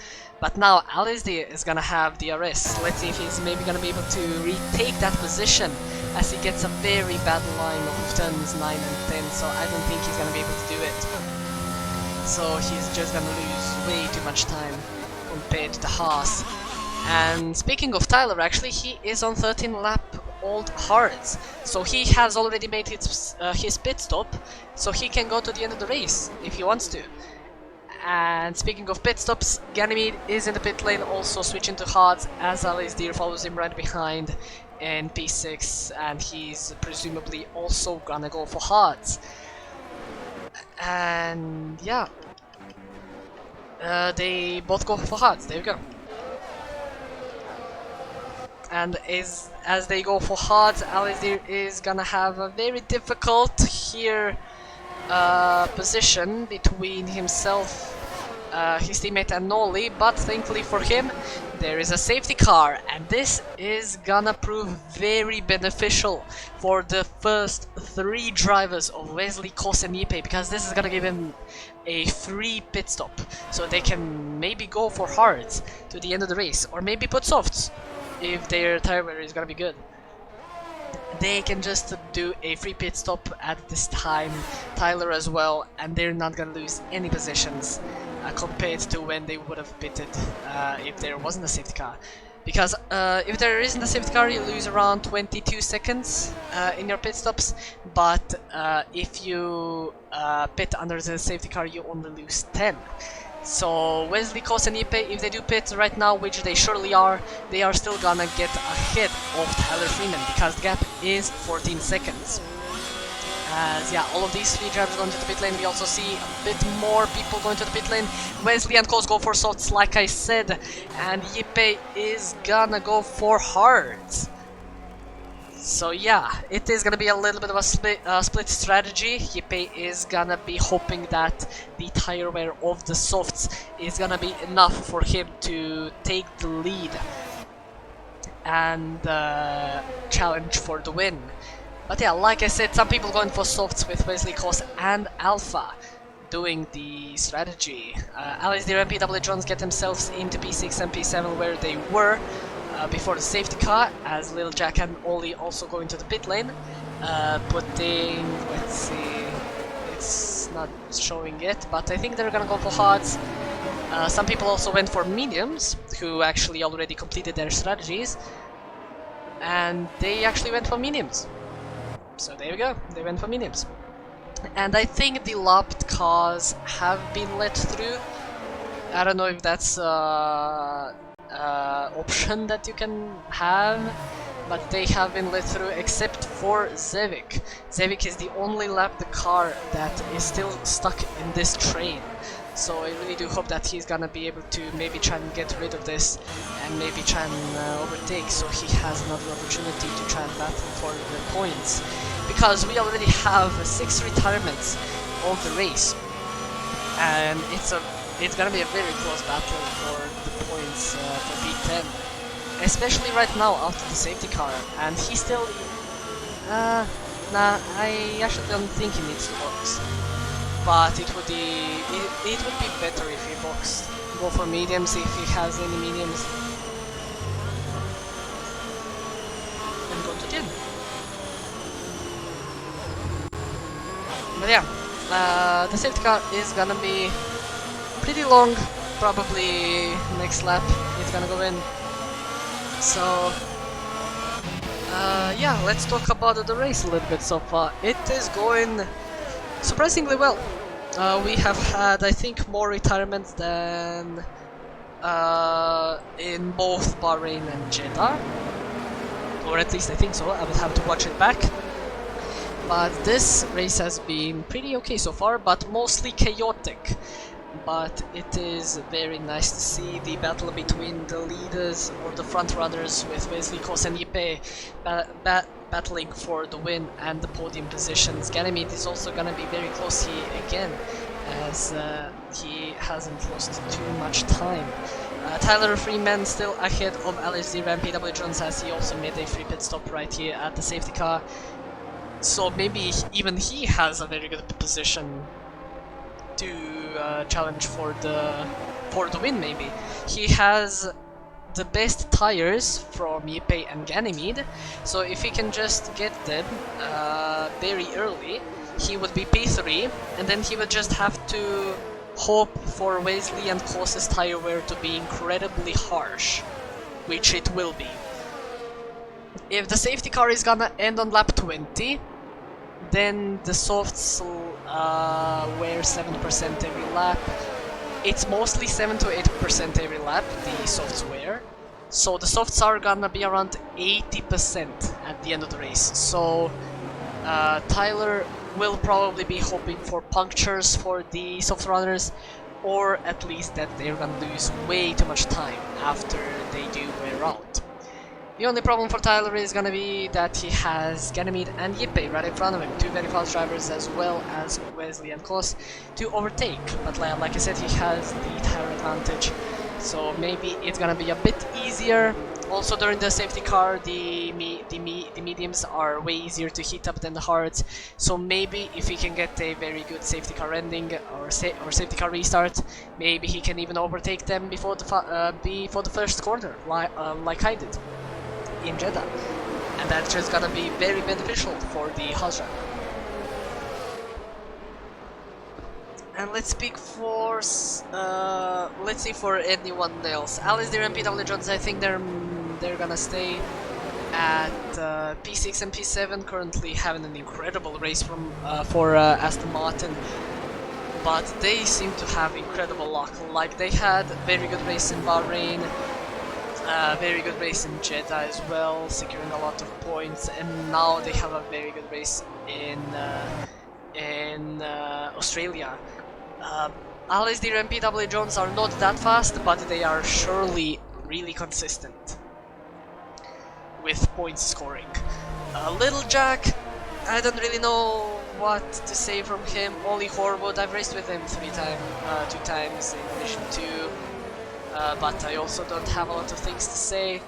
But now Alistair is gonna have DRS. Let's see if he's maybe gonna be able to retake that position, as he gets a very bad line of turns 9 and 10, so I don't think he's gonna be able to do it. So he's just gonna lose way too much time compared to Haas. And speaking of Tyler, actually he is on 13 lap old hards, so he has already made his pit stop, so he can go to the end of the race if he wants to. And speaking of pit stops, Ganymede is in the pit lane, also switching to hards, as Alistair follows him right behind in P6, and he's presumably also gonna go for hards. And yeah, they both go for hards. There you go. And as they go for hards, Alistair is gonna have a very difficult here position between himself, his teammate and Nolly, but thankfully for him there is a safety car, and this is gonna prove very beneficial for the first 3 drivers of Wesley, Kos and Yipe, because this is gonna give him a free pit stop, so they can maybe go for hards to the end of the race, or maybe put softs if their tire wear is gonna be good. They can just do a free pit stop at this time, Tyler as well, and they're not gonna lose any positions compared to when they would have pitted if there wasn't a safety car. Because if there isn't a safety car, you lose around 22 seconds in your pit stops, but if you pit under the safety car, you only lose 10. So Wesley, Kos and Yipe, if they do pit right now, which they surely are, they are still gonna get ahead of Tyler Freeman, because the gap is 14 seconds. As yeah, all of these 3 drivers going to the pit lane. We also see a bit more people going to the pit lane. Wesley and Kos go for softs, like I said, and Yipe is gonna go for hards. So yeah, it is gonna be a little bit of a split strategy. Yipe is gonna be hoping that the tire wear of the softs is gonna be enough for him to take the lead and challenge for the win. But yeah, like I said, some people going for softs with Wesley, Kos and Alpha doing the strategy. Alistair and PW Jones get themselves into P6 and P7 where they were. before the safety car, as Little Jack and Ollie also go into the pit lane, putting, let's see, it's not showing it, but I think they're gonna go for hards. Some people also went for mediums, who actually already completed their strategies, and they actually went for mediums. So there we go, they went for mediums. And I think the lopped cars have been let through. I don't know if that's option that you can have, but they have been let through except for Zevik. Zevik is the only lapped car that is still stuck in this train. So I really do hope that he's gonna be able to maybe try and get rid of this and maybe try and overtake, so he has another opportunity to try and battle for the points. Because we already have 6 retirements of the race, and it's gonna be a very close battle for the points for V10, especially right now after the safety car. And he still, nah, I actually don't think he needs to box. But it would be better if he boxed. Go for mediums if he has any mediums. And go to gym. But yeah, the safety car is gonna be pretty long. Probably next lap it's gonna go in. So yeah, let's talk about the race a little bit so far. It is going surprisingly well. We have had, I think, more retirements than in both Bahrain and Jeddah, or at least I think so. I will have to watch it back. But this race has been pretty okay so far, but mostly chaotic. But it is very nice to see the battle between the leaders or the front runners, with Wesley, Kos and Yipe battling for the win and the podium positions. Ganymede is also gonna be very close here again, as he hasn't lost too much time. Tyler Freeman still ahead of LSD and PW Jones, as he also made a free pit stop right here at the safety car. So maybe even he has a very good position to challenge for the win. Maybe he has the best tires from Yipe and Ganymede, so if he can just get them very early, he would be P3, and then he would just have to hope for Wesley and Kos's tire wear to be incredibly harsh, which it will be. If the safety car is gonna end on lap 20, then the softs wear 7% every lap. It's mostly 7 to 8% every lap, the softs wear. So the softs are gonna be around 80% at the end of the race. So Tyler will probably be hoping for punctures for the soft runners, or at least that they're gonna lose way too much time after they do wear out. The only problem for Tyler is gonna be that he has Ganymede and Yipe right in front of him, 2 very fast drivers, as well as Wesley and Kos to overtake. But like I said, he has the tire advantage, so maybe it's gonna be a bit easier. Also during the safety car, the mediums are way easier to heat up than the hards, so maybe if he can get a very good safety car ending or safety car restart, maybe he can even overtake them before the first corner, like I did in Jeddah, and that's just gonna be very beneficial for the Hazra. And let's speak for let's see for anyone else. Alice, and PW Jones, I think they're gonna stay at P6 and P7, currently having an incredible race for Aston Martin. But they seem to have incredible luck. Like, they had a very good race in Bahrain, very good race in Jeddah as well, securing a lot of points, and now they have a very good race in Australia. Alice Deer and PW Jones are not that fast, but they are surely really consistent with points scoring. Little Jack, I don't really know what to say from him. Ollie Horwood, I've raced with him 2 times in Division 2. But I also don't have a lot of things to say.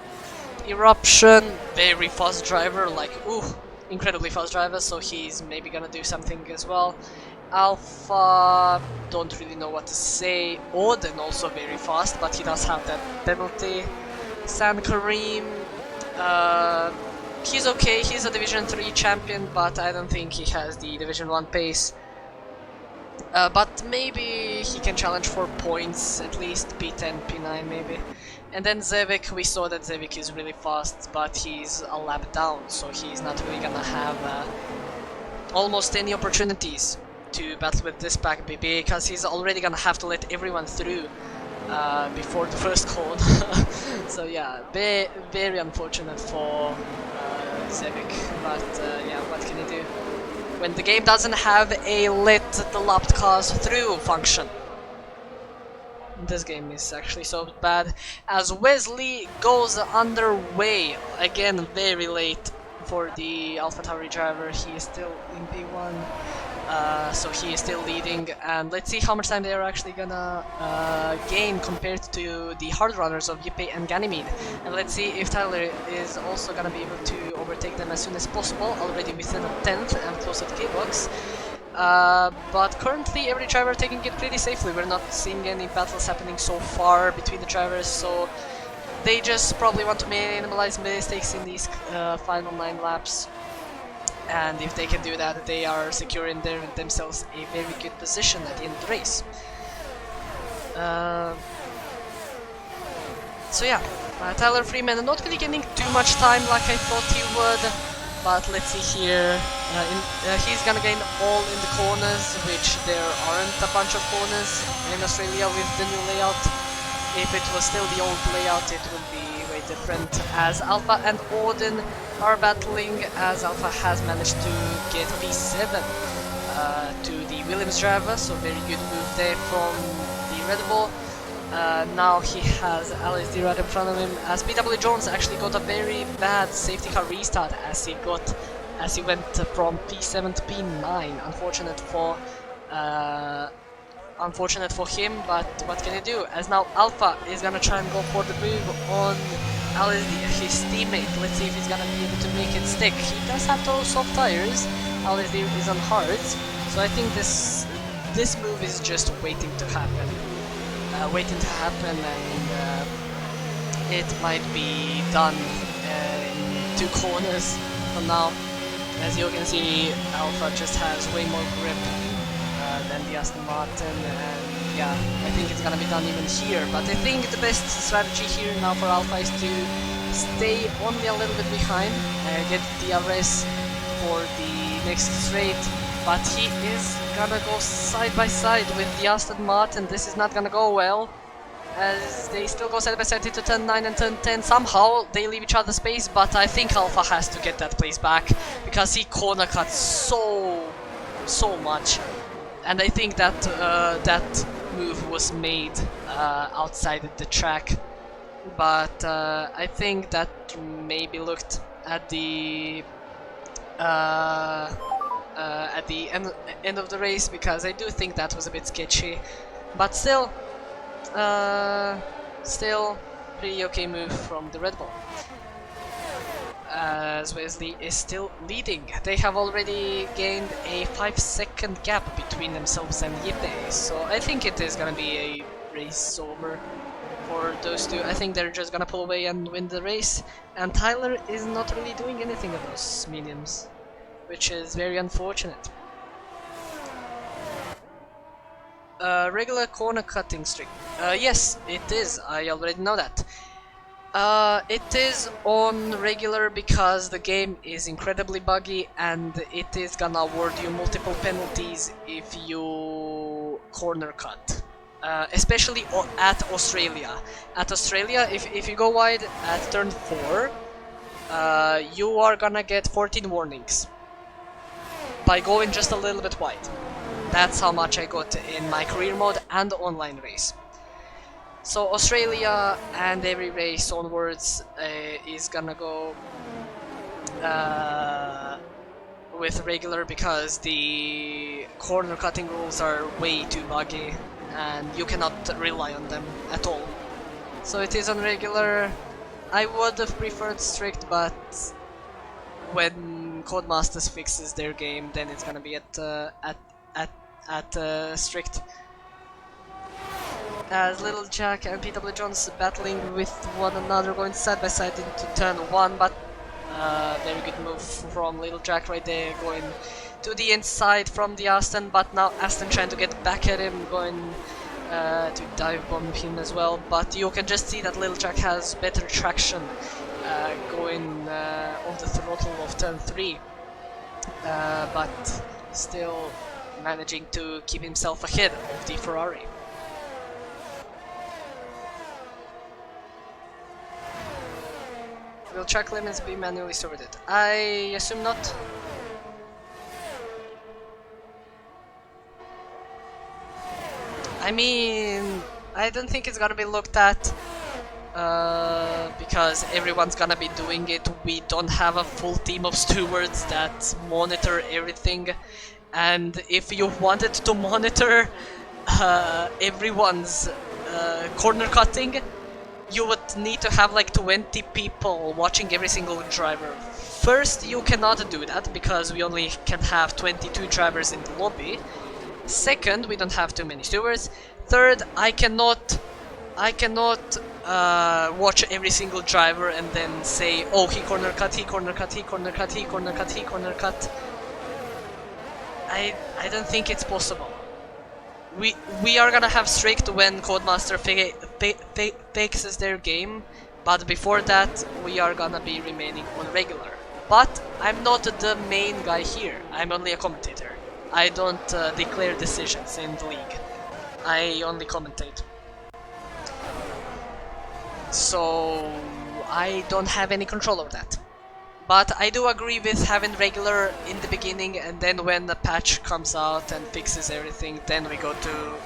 Eruption, very fast driver, like, incredibly fast driver, so he's maybe gonna do something as well. Alpha, don't really know what to say. Odin also very fast, but he does have that penalty. San Kareem, he's okay, he's a Division 3 champion, but I don't think he has the Division 1 pace. But maybe he can challenge for points, at least P10, P9 maybe. And then Zevik, we saw that Zevik is really fast, but he's a lap down, so he's not really gonna have almost any opportunities to battle with this pack because he's already gonna have to let everyone through before the first cone. So yeah, very unfortunate for Zevik, but yeah, what can you do? When the game doesn't have a let the lapped cars through function. This game is actually so bad. As Wesley goes underway, again very late for the AlphaTauri driver, he is still in P1. So he is still leading, and let's see how much time they are actually gonna gain compared to the hard runners of Yippee and Ganymede. And let's see if Tyler is also gonna be able to overtake them as soon as possible, already within a 10th and close to the K-box. But currently every driver taking it pretty safely. We're not seeing any battles happening so far between the drivers, so they just probably want to minimize mistakes in these final 9 laps. And if they can do that, they are securing themselves a very good position at the end of the race. So yeah, Tyler Freeman not really getting too much time like I thought he would, but let's see here. He's gonna gain all in the corners, which there aren't a bunch of corners in Australia with the new layout. If it was still the old layout, it would be way different, as Alpha and Odin are battling, as Alpha has managed to get P7 to the Williams driver, so very good move there from the Red Bull. Now he has LSD right in front of him, as BW Jones actually got a very bad safety car restart as he went from P7 to P9. Unfortunate for him, but what can you do? As now Alpha is gonna try and go for the move on LSD, his teammate. Let's see if he's gonna be able to make it stick. He does have those soft tires. LSD is on hards, so I think this move is just waiting to happen. And it might be done in 2 corners from now. As you can see, Alpha just has way more grip than the Aston Martin, and yeah, I think it's gonna be done even here. But I think the best strategy here now for Alpha is to stay only a little bit behind, get DRS for the next straight. But he is gonna go side by side with the Aston Martin. This is not gonna go well, as they still go side by side into turn 9 and turn 10. Somehow they leave each other space, but I think Alpha has to get that place back because he corner cut so much. And I think that that move was made outside the track, but I think that maybe looked at the end of the race, because I do think that was a bit sketchy, but still pretty okay move from the Red Bull. As Wesley is still leading. They have already gained a 5-second gap between themselves and Yippee, so I think it is gonna be a race over for those two. I think they're just gonna pull away and win the race, and Tyler is not really doing anything of those mediums, which is very unfortunate. Regular corner cutting streak. Yes, it is. I already know that. It is on regular because the game is incredibly buggy, and it is gonna award you multiple penalties if you corner cut. Especially at Australia. At Australia, if you go wide at turn 4, you are gonna get 14 warnings by going just a little bit wide. That's how much I got in my career mode and online race. So Australia and every race onwards is gonna go with regular, because the corner cutting rules are way too buggy and you cannot rely on them at all. So it is on regular. I would have preferred strict, but when Codemasters fixes their game, then it's gonna be at strict. as Little Jack and PW Jones battling with one another, going side by side into turn 1, but very good move from Little Jack right there, going to the inside from the Aston, but now Aston trying to get back at him, going to dive bomb him as well, but you can just see that Little Jack has better traction going on the throttle of turn 3, but still managing to keep himself ahead of the Ferrari. Will track limits be manually sorted? I assume not. I mean, I don't think it's gonna be looked at because everyone's gonna be doing it. We don't have a full team of stewards that monitor everything, and if you wanted to monitor everyone's corner cutting, you would need to have like 20 people watching every single driver. First, you cannot do that because we only can have 22 drivers in the lobby. Second, we don't have too many stewards. Third, I cannot watch every single driver and then say, oh, he corner cut, he corner cut, he corner cut, he corner cut, he corner cut. I don't think it's possible. We are gonna have strict when Codemaster fixes their game, but before that we are gonna be remaining on regular. But I'm not the main guy here, I'm only a commentator. I don't declare decisions in the league, I only commentate. So I don't have any control over that. But I do agree with having regular in the beginning, and then when the patch comes out and fixes everything, then we go to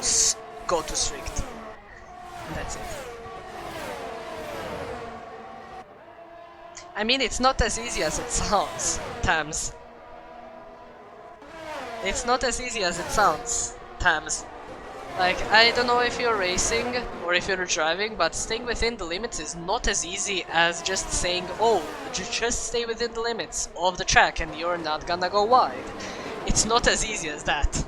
strict. And that's it. I mean, it's not as easy as it sounds, Tams. It's not as easy as it sounds, Tams. Like, I don't know if you're racing or if you're driving, but staying within the limits is not as easy as just saying, oh, just stay within the limits of the track and you're not gonna go wide. It's not as easy as that.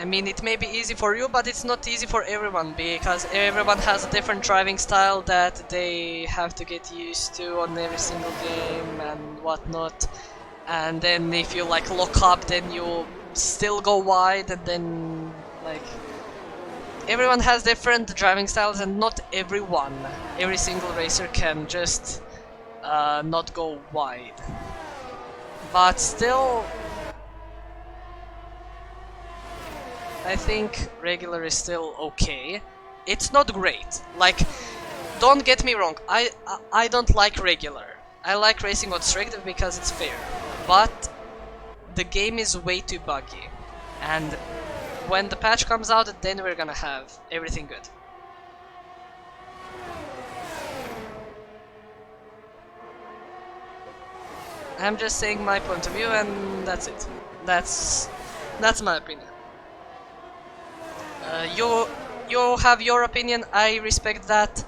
I mean, it may be easy for you, but it's not easy for everyone, because everyone has a different driving style that they have to get used to on every single game and whatnot. And then if you like lock up, then you still go wide, and then like everyone has different driving styles, and not every single racer can just not go wide. But still, I think regular is still okay. It's not great. Like, don't get me wrong, I don't like regular. I like racing on strict because it's fair. But the game is way too buggy. And when the patch comes out, then we're gonna have everything good. I'm just saying my point of view, and that's it. That's my opinion. You have your opinion, I respect that.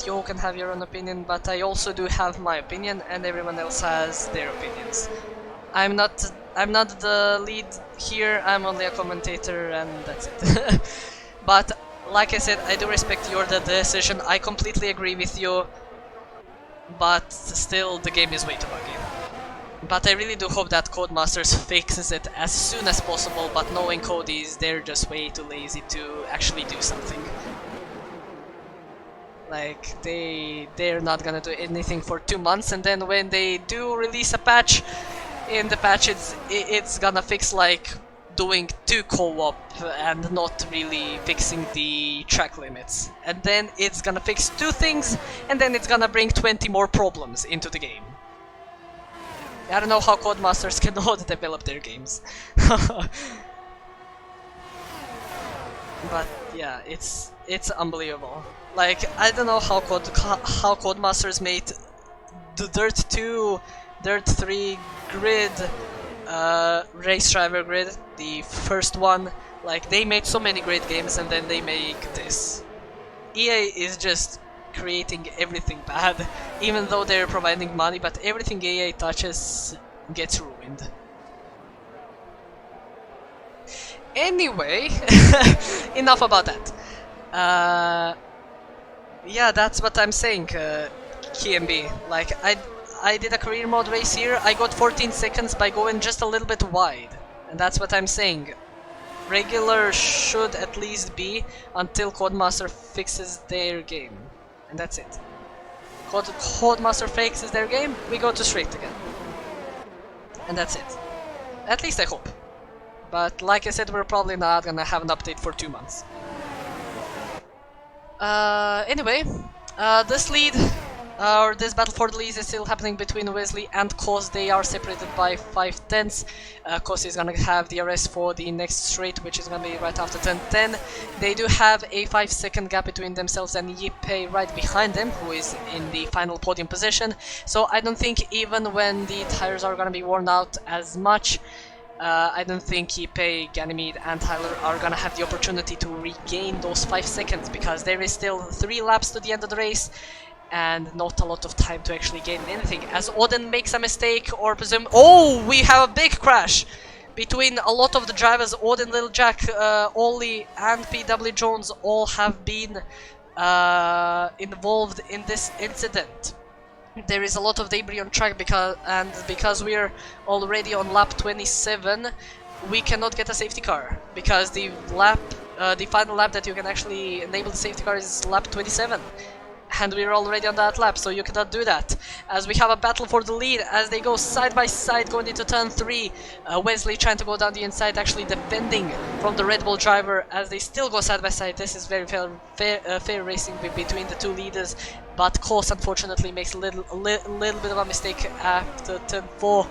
You can have your own opinion, but I also do have my opinion, and everyone else has their opinions. I'm not the lead here, I'm only a commentator, and that's it. But like I said, I do respect your decision, I completely agree with you, but still the game is way too buggy. But I really do hope that Codemasters fixes it as soon as possible, but knowing Codys, they're just way too lazy to actually do something. Like, they're not gonna do anything for 2 months, and then when they do release a patch, in the patch it's gonna fix like doing 2 co-op and not really fixing the track limits. And then it's gonna fix 2 things, and then it's gonna bring 20 more problems into the game. I don't know how Codemasters cannot develop their games. But yeah, it's unbelievable. Like, I don't know how Codemasters made the Dirt 2, Dirt 3 grid, race driver grid, the first one. Like, they made so many great games, and then they make this. EA is just creating everything bad, even though they're providing money, but everything EA touches gets ruined. Anyway, enough about that. Yeah, that's what I'm saying, KMB. Like, I did a career mode race here, I got 14 seconds by going just a little bit wide. And that's what I'm saying. Regular should at least be until Codemaster fixes their game. And that's it. Codemaster fixes their game, we go to straight again. And that's it. At least I hope. But like I said, we're probably not gonna have an update for 2 months. Anyway, this lead, or this battle for the lead is still happening between Wesley and Kos. They are separated by 5 tenths. Kos is gonna have the DRS for the next straight, which is gonna be right after turn 10. They do have a 5-second gap between themselves and Yippei right behind them, who is in the final podium position. So I don't think even when the tires are gonna be worn out as much, I don't think Yippei, Ganymede and Tyler are gonna have the opportunity to regain those 5 seconds, because there is still 3 laps to the end of the race and not a lot of time to actually gain anything. As Odin makes a mistake or presume... Oh, we have a big crash between a lot of the drivers. Odin, Little Jack, Ollie and PW Jones all have been involved in this incident. There is a lot of debris on track because we're already on lap 27, we cannot get a safety car, because the final lap that you can actually enable the safety car is lap 27. And we're already on that lap, so you cannot do that. As we have a battle for the lead, as they go side by side going into turn 3. Wesley trying to go down the inside, actually defending from the Red Bull driver as they still go side by side. This is very fair racing between the two leaders, but Kos unfortunately makes a little bit of a mistake after turn 4.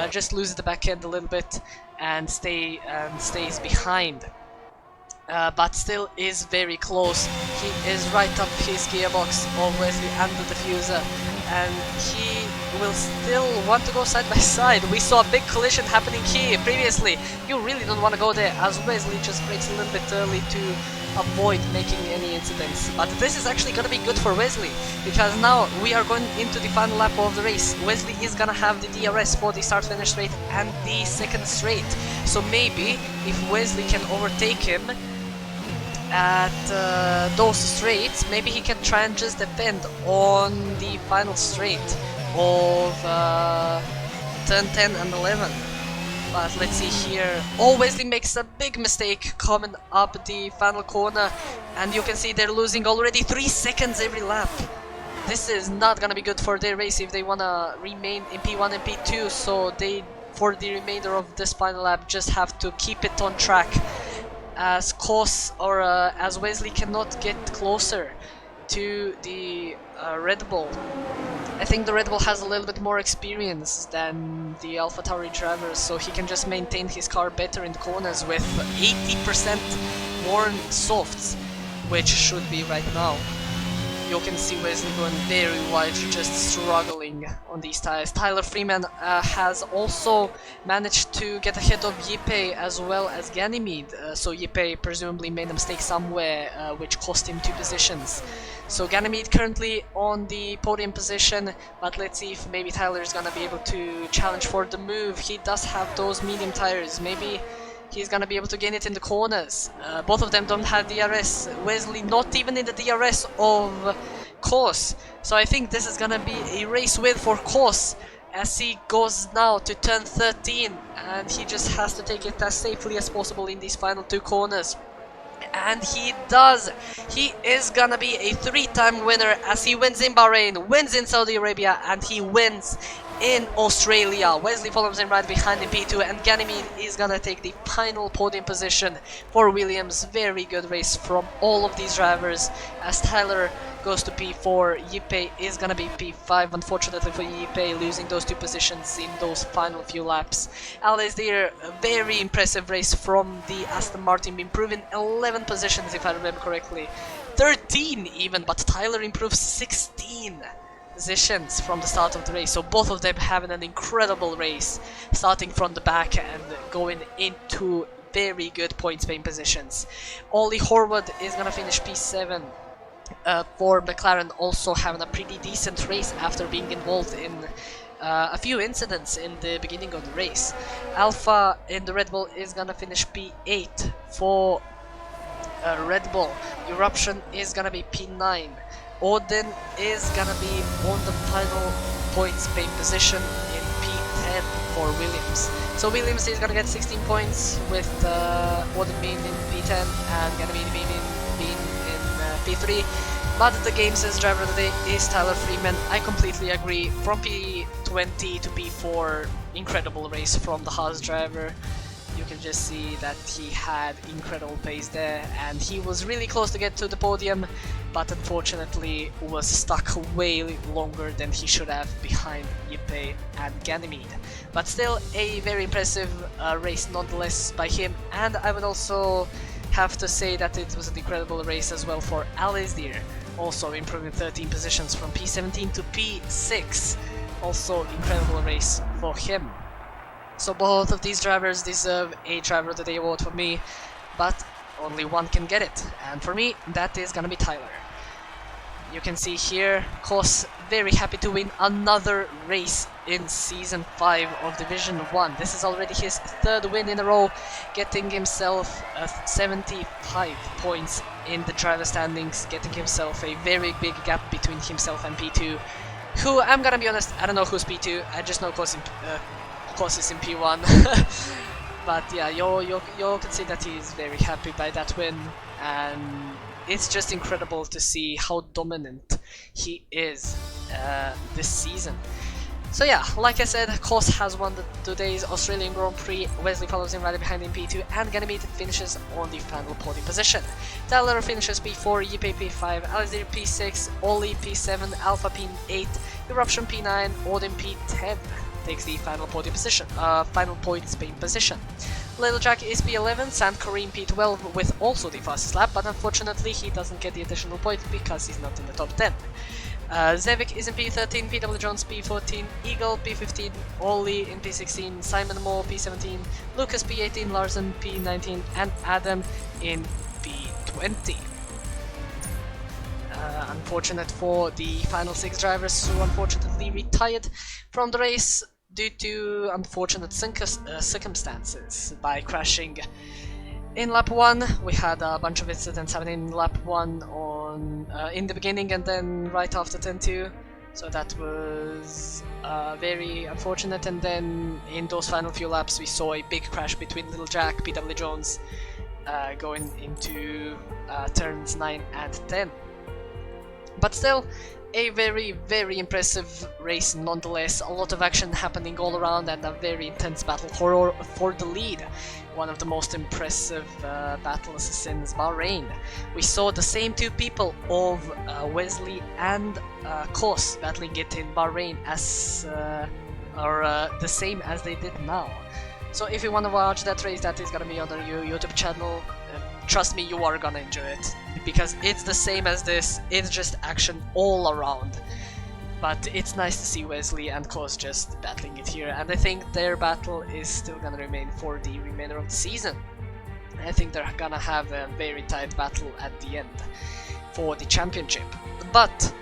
Just loses the back end a little bit and stays behind. But still is very close. He is right up his gearbox of Wesley and the diffuser, and he will still want to go side by side. We saw a big collision happening here previously. You really don't want to go there, as Wesley just brakes a little bit early to avoid making any incidents. But this is actually gonna be good for Wesley, because now we are going into the final lap of the race. Wesley is gonna have the DRS for the start finish straight and the second straight. So maybe if Wesley can overtake him at those straights, maybe he can try and just defend on the final straight of turn 10 and 11. But let's see here. Oh, Wesley makes a big mistake coming up the final corner, and you can see they're losing already 3 seconds every lap. This is not gonna be good for their race if they wanna remain in P1 and P2, so they, for the remainder of this final lap, just have to keep it on track, as Kos or as Wesley cannot get closer to the Red Bull. I think the Red Bull has a little bit more experience than the AlphaTauri drivers, so he can just maintain his car better in the corners with 80% worn softs, which should be right now. You can see Wesley going very wide, just struggling on these tires. Tyler Freeman has also managed to get ahead of Yippei as well as Ganymede, so Yippei presumably made a mistake somewhere, which cost him 2 positions. So Ganymede currently on the podium position, but let's see if maybe Tyler is gonna be able to challenge for the move. He does have those medium tires, maybe he's gonna be able to gain it in the corners. Both of them don't have DRS. Wesley not even in the DRS of Kos. So I think this is gonna be a race win for Kos, as he goes now to turn 13, and he just has to take it as safely as possible in these final 2 corners. And he does. He is gonna be a 3-time winner, as he wins in Bahrain, wins in Saudi Arabia, and he wins in Australia. Wesley follows him right behind in P2, and Ganymede is gonna take the final podium position for Williams. Very good race from all of these drivers, as Tyler goes to P4, Yippei is gonna be P5, unfortunately for Yippei, losing those 2 positions in those final few laps. Alice there, a very impressive race from the Aston Martin, improving 11 positions if I remember correctly, 13 even, but Tyler improves 16 positions from the start of the race. So both of them having an incredible race, starting from the back and going into very good points paying positions. Ollie Horwood is gonna finish P7. for McLaren also having a pretty decent race after being involved in a few incidents in the beginning of the race. Alpha in the Red Bull is gonna finish P8 for Red Bull. Eruption is gonna be P9. Odin is gonna be on the final points pay position in P10 for Williams. So Williams is gonna get 16 points with Odin being in P10 and gonna be being in P3. But the game's driver of the day is Tyler Freeman. I completely agree. From P20 to P4, incredible race from the Haas driver. You can just see that he had incredible pace there, and he was really close to get to the podium, but unfortunately was stuck way longer than he should have behind Yippee and Ganymede. But still a very impressive race nonetheless by him, and I would also have to say that it was an incredible race as well for Alizdir, also improving 13 positions from P17 to P6. Also incredible race for him. So both of these drivers deserve a Driver of the Day award for me, but only one can get it, and for me that is gonna be Tyler. You can see here, Kos very happy to win another race in Season 5 of Division 1. This is already his third win in a row, getting himself 75 points in the driver standings, getting himself a very big gap between himself and P2, who, I'm gonna be honest, I don't know who's P2, I just know Kos is in P1. But yeah, you can see that he's very happy by that win, and it's just incredible to see how dominant he is this season. So yeah, like I said, Kos has won today's Australian Grand Prix. Wesley follows him right behind in P2, and Ganymede finishes on the final podium position. Tyler finishes P4, Yippee P5, Alizir P6, Oli P7, Alpha P8, Eruption P9, Odin P10 takes the final podium position, final points paying position. Little Jack is P11, Sand Kareem P12 with also the fastest lap, but unfortunately he doesn't get the additional points because he's not in the top 10. Zevik is in P13, PW Jones P14, Eagle P15, Oli in P16, Simon Moore P17, Lucas P18, Larsen P19, and Adam in P20. Unfortunate for the final 6 drivers who unfortunately retired from the race due to unfortunate circumstances by crashing in lap 1. We had a bunch of incidents happening in lap 1 on in the beginning and then right after turn 2, so that was very unfortunate. And then in those final few laps we saw a big crash between Little Jack, PW Jones, going into turns 9 and 10. But still, a very, very impressive race nonetheless. A lot of action happening all around and a very intense battle for the lead. One of the most impressive battles since Bahrain. We saw the same two people of Wesley and Kos battling it in Bahrain as the same as they did now. So if you want to watch that race, that is gonna be on our YouTube channel. Trust me, you are gonna enjoy it, because it's the same as this, it's just action all around. But it's nice to see Wesley and Kos just battling it here, and I think their battle is still gonna remain for the remainder of the season. I think they're gonna have a very tight battle at the end for the championship. But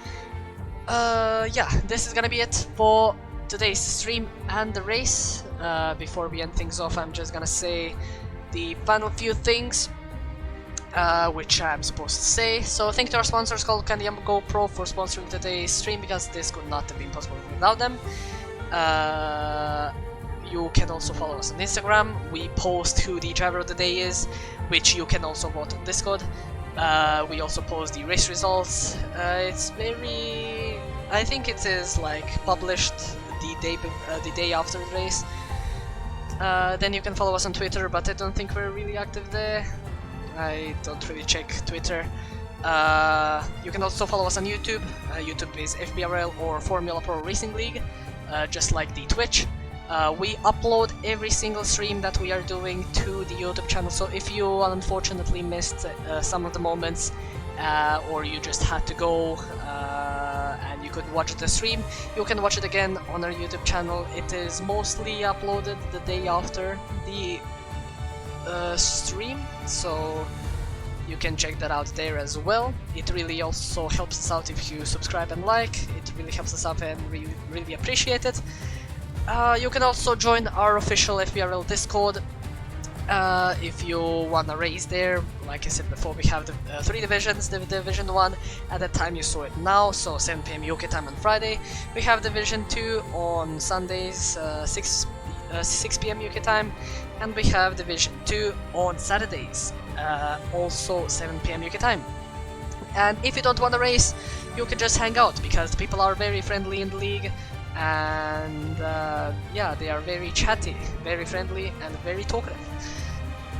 yeah, this is gonna be it for today's stream and the race. Before we end things off, I'm just gonna say the final few things which I'm supposed to say. So thank you to our sponsors called Candy GoPro for sponsoring today's stream, because this could not have been possible without them. You can also follow us on Instagram. We post who the driver of the day is, which you can also vote on Discord. We also post the race results. It's very... I think it is like published the day after the race. Then you can follow us on Twitter, but I don't think we're really active there. I don't really check Twitter. You can also follow us on YouTube. YouTube is FPRL or Formula Pro Racing League, just like the Twitch. We upload every single stream that we are doing to the YouTube channel, so if you unfortunately missed some of the moments, or you just had to go and you couldn't watch the stream, you can watch it again on our YouTube channel. It is mostly uploaded the day after the stream, so You can check that out there as well. It really also helps us out if you subscribe and like. It really helps us out and really appreciate it. You can also join our official FPRL Discord if you wanna race there. Like I said before, we have the 3 divisions. The Division 1, at that time you saw it now, so 7 PM UK time on Friday. We have Division 2 on Sundays, 6 PM UK time, and we have Division 2 on Saturdays, also 7 PM UK time. And if you don't want to race, you can just hang out, because people are very friendly in the league, and yeah, they are very chatty, very friendly, and very talkative.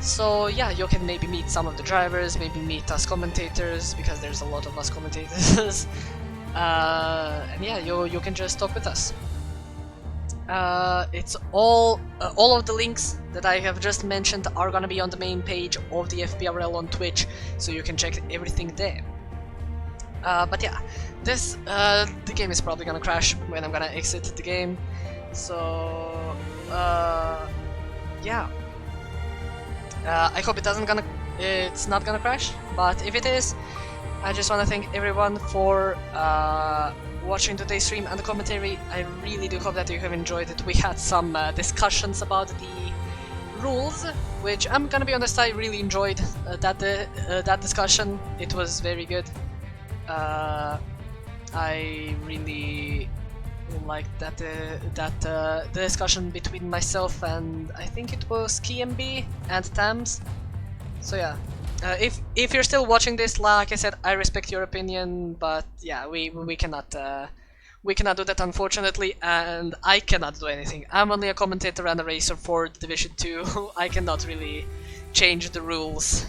So yeah, you can maybe meet some of the drivers, maybe meet us commentators, because there's a lot of us commentators. And yeah, you can just talk with us. It's all of the links that I have just mentioned are gonna be on the main page of the FPRL on Twitch, so you can check everything there. But yeah, the game is probably gonna crash when I'm gonna exit the game, so yeah. I hope it's not gonna crash, but if it is, I just wanna thank everyone for watching today's stream and the commentary. I really do hope that you have enjoyed it. We had some discussions about the rules, which I'm gonna be honest, I really enjoyed that discussion. It was very good. I really liked the discussion between myself and I think it was KMB and Tams. So yeah, if you're still watching this, like I said, I respect your opinion, but yeah, we cannot do that, unfortunately, and I cannot do anything. I'm only a commentator and a racer for Division 2. I cannot really change the rules.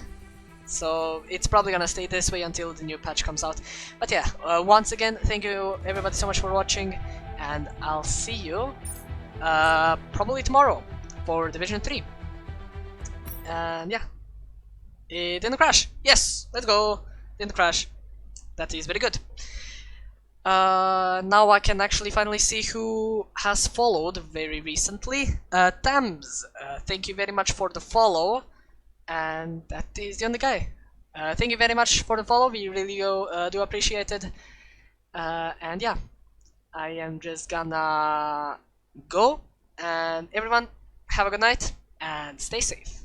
So it's probably gonna stay this way until the new patch comes out. But yeah, once again, thank you everybody so much for watching, and I'll see you probably tomorrow for Division 3. And yeah, it didn't crash. Yes, let's go. Didn't crash. That is very good. Now I can actually finally see who has followed very recently. Tams, thank you very much for the follow. And that is the only guy. Thank you very much for the follow, we really do appreciate it. And yeah, I am just gonna go, and everyone have a good night and stay safe.